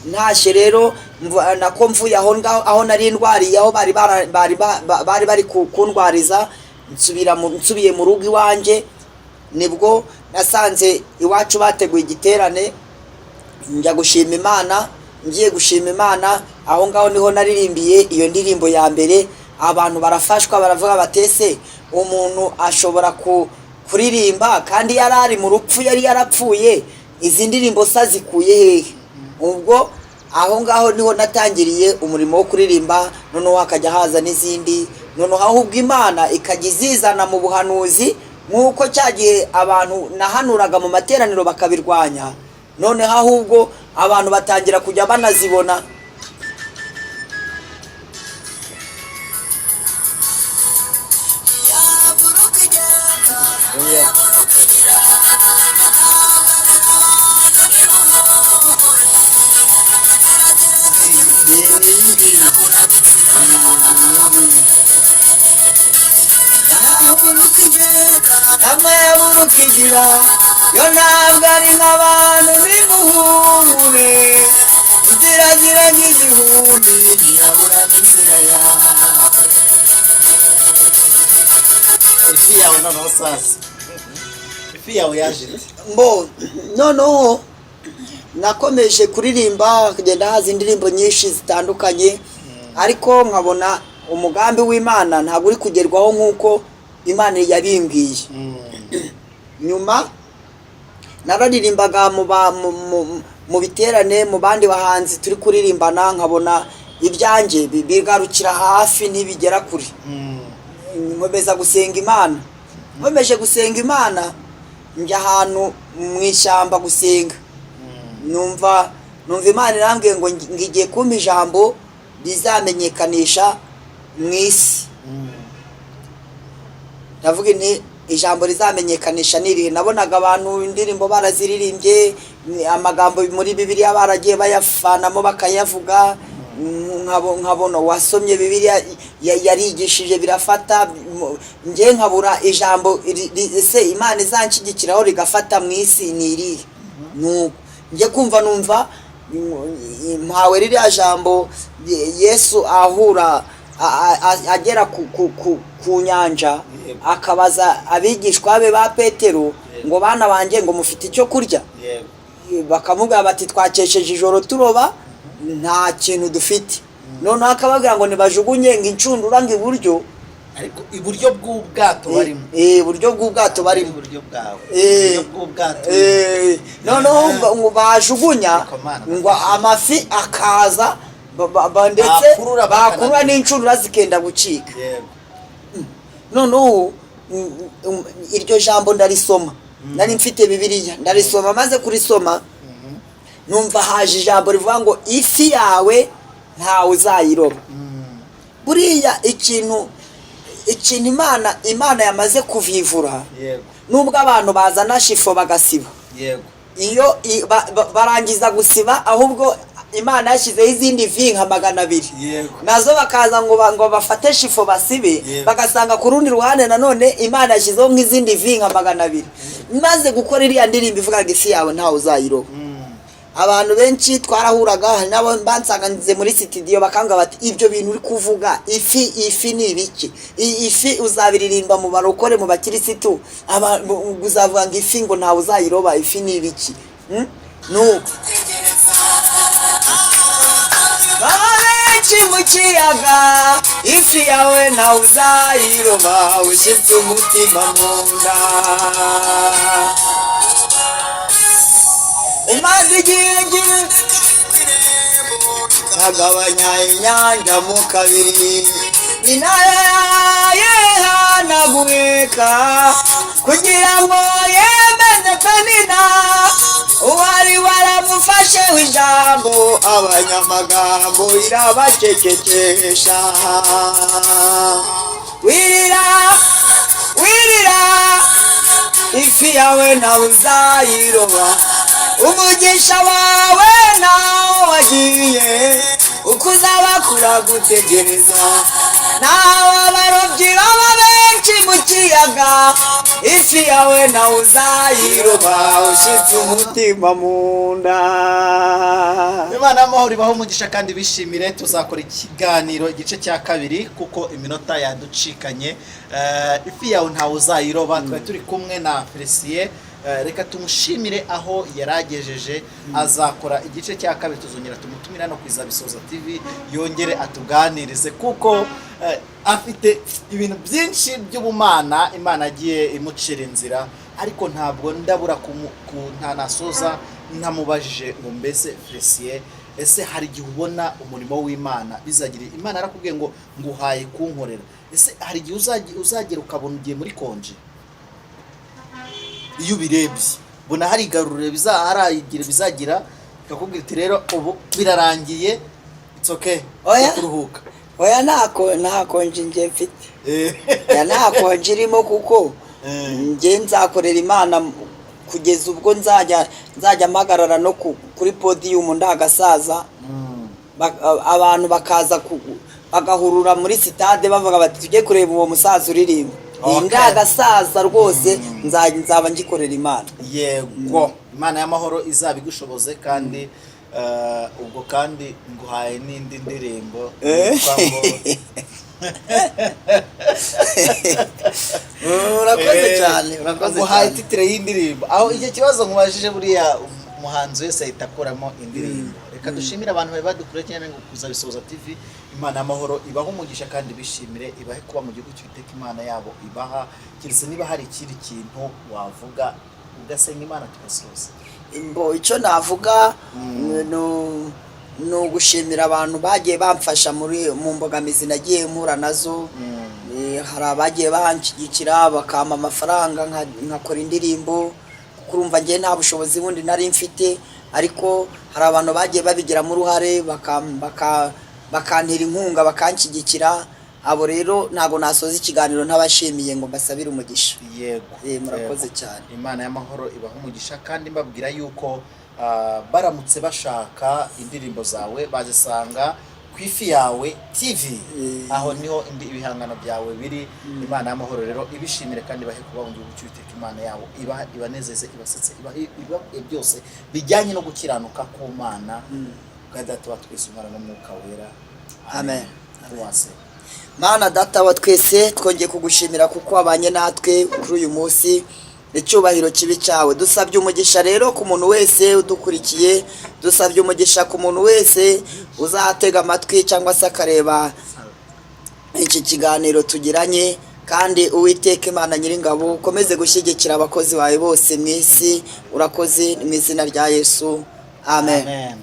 ntashye. Rero nako mvuye aho ngaho aho nari ndwariye, aho bari bari kundwariza, nsubiye mu rugo iwanjye, nibwo nasanze iwacu bateguye igiterane, njya gushima Imana. Ngiye gushima Imana aho ngaho niho naririmbiye iyo ndirimbo ya mbere. Abantu barafashwa, baravuga batese umuntu ashobora kuririmba kandi yari ari mu rupfu, yari yarapfuye, izi ndirimbo sazikuye hehe? Ubwo aho ngaho niho natangiriye umurimo wo kuririmba. Noneho hakajya haza n'izindi, noneho ahubwo Imana ikajya izizana mu buhanuzi, nk'uko cyagiye abantu nahanuraga mu materaniro bakabirwanya, noneho ahubwo abantu batangira kujya banazibona. Ntabwo yabura uko igira, yo ntabwo ari nk'abantu nimuhumure, inzira gira nk'igihumbi ntiyabura n'inzira yawe. Ifi yawe noneho sasa, ifi yawe yaje noneho nakomeje kuririmba, kugenda haza indirimbo nyinshi zitandukanye, ariko nkabona umugambi w'Imana ntabwo uri kugerwaho nk'uko Imana yabimbwiye. Nyuma nararirimbaga mu biterane, mu bandi bahanzi turi kuririmbana, nkabona ibyanjye bigarukira hafi ntibigera kure. nkomeza gusenga Imana. Nkomeje gusenga Imana njya ahantu mu ishyamba gusenga, numva Imana irambwiye ngo ngiye kumpa ijambo rizamenyekanisha mu isi. ndavuga nti ijambo rizamenyekanisha nirihe. Nabonaga abantu indirimbo baraziririmbye, amagambo muri Bibiliya baragiye bayafanamo bakayavuga, nkabona wasomye Bibiliya yarigishije birafata, nge nkabura ijambo ese Imana izanshyigikiraho rigafata mu isi nirihe. Nge kumva numva mpawe ririya jambo Yesu ahura agera ku nyanja, akabaza abigishwa be ba Petero ngo bana banjye ngo mufite icyo kurya. Bakamubwira bati twakesheje ijoro turoba nta kintu dufite. Noneho akababwira ngo nibajugunye ngo incundura ngo iburyo, ariko iburyo bw'ubwato barimo, iburyo bw'ubwato barimo, iburyo bw'ubwato. Noneho ngo bajugunya ngo amafi akaza, ndetse bakurura n'incundura zikenda gucika. Noneho iryo jambo ndarisoma, nari mfite Bibiliya ndarisoma, maze kurisoma numva haje ijambo rivuga ngo ifi yawe ntawe uzayiroba. Buriya ikintu Imana yamaze kuvivura, nubwo abantu bazana shifo bagasiba, iyo barangiza gusiba ahubwo Imana yashyizeho izindi vi nka 200, nazo bakaza ngo bafate shifo basibe, bagasanga ku rundi ruhande nanone Imana yashyizeho nk'izindi vi nka 200. Maze gukora iriya ndirimbo ivuga ngo ifi yawe ntawe uzayiroba, abantu benshi twarahuraga nabo bansanganize muri studio bakanga bati ibyo bintu uri kuvuga ifi ni ibiki? Ifi uzabiririmba mu barokore mu bakirisitu, uzavuga ngo ifi ngo ntawe uzayiroba, ifi ni ibiki? Nuko benshi mu kiyaga ifi yawe ntawe uzayiroba, ushyitse umutima mu nda. Umaze igihe agabanya inyanja mu kabiri, inayo yehanaguheka kugira ngo yemeze Penina uwari waramufasheho ijambo, abanyamagambo irabacecekesha. Wirira ifi yawe ntawe uzayiroba, umugisha wawe nawo wagiye, uko uzaba kuragutegereza. Nawe abarobyi baba benshi mu kiyaga, ifi yawe ntawe uzayiroba, ushyitse umutima mu nda. Imana y'amahoro ibaho umugisha kandi bishimire. Tuzakora ikiganiro igice cya kabiri kuko iminota yaducikanye. Ifi yawe ntawe uzayiroba, twari turi kumwe na Felicien. Reka tumushimire aho yaragejeje. Azakora igice cya kabiri, tuzongera tumutumira no kwiza Bisoza TV yongere atuganirize kuko afite ibintu byinshi by'ubumana Imana agiye imucira inzira, ariko ntabwo ndabura ntanasoza ntamubajije ngo mbese Felicien, ese hari igihe ubona umurimo w'Imana bizagira Imana arakubwiye ngo nguhaye kunkorera, ese hari igihe uzagera ukabona ugiye muri konje? Iyo birebye bona hari igarurire bizagira ikakubwira iti rero ubu birarangiye, it's okay, kuruhuka. Oya ntakonje nje mfite, ntakonje irimo kuko nge nzakorera Imana kugeza ubwo nzajya mpagarara no kuri podium ndagasaza, abantu bakaza bagahurura muri sitade bavuga bati tujye kureba uwo musaza uririmba. Ndagasaza rwose nzaba ngikorera Imana. Yego, Imana y'amahoro izabigushoboze kandi ubwo kandi nguhaye n'indi ndirimbo urakoze cyane, nguhaye titire y'indirimbo. Aho icyo kibazo nkubajije buriya umuhanzi wese ahita akuramo indirimbo. Reka dushimire abantu bari badukurikiranye ngo kuza Bisoza TV. Imana y'amahoro ibaho umugisha kandi bishimire, ibahe kuba mu gihugu cy'Uwiteka Imana yabo ibaha. Kiretse niba hari ikindi kintu wavuga ugasenga Imana tugasoza. Icyo navuga no gushimira abantu bagiye bamfasha mu mbogamizi nagiye mpura nazo. hari abagiye banshyigikira bakampa amafaranga nkakora indirimbo, kuko urumva njye nta bushobozi bundi nari mfite, ariko hari abantu bagiye babigiramo uruhare bakantera inkunga bakanshyigikira. Abo rero ntago nasoza ikiganiro ntabashimiye ngo mbasabire umugisha. Yego, murakoze cyane. Imana y'amahoro ibaha umugisha, kandi mbabwira yuko baramutse bashaka indirimbo zawe bazisanga ku Ifi Yawe TV, aho niho ibihangano byawe biri. Imana y'amahoro rero ibishimire kandi bahe kuba mu gihugu cy'Uwiteka Imana yawo, ibanezeze, ibasetse, iba byose bijyanye no gukiranuka ku Mana. Data wa twese, Umwana n'Umwuka Wera, amen. Mana Data wa twese, twongeye kugushimira kuko wabanye natwe kuri uyu munsi, icyubahiro kibi cyawe. Dusabye umugisha rero ku muntu wese udukurikiye, dusabye umugisha ku muntu wese uzatega amatwi cyangwa se akareba iki kiganiro tugiranye, kandi Uwiteka Imana Nyiringabo ukomeze gushyigikira abakozi bawe bose mu isi. Urakoze mu izina rya Yesu, amen.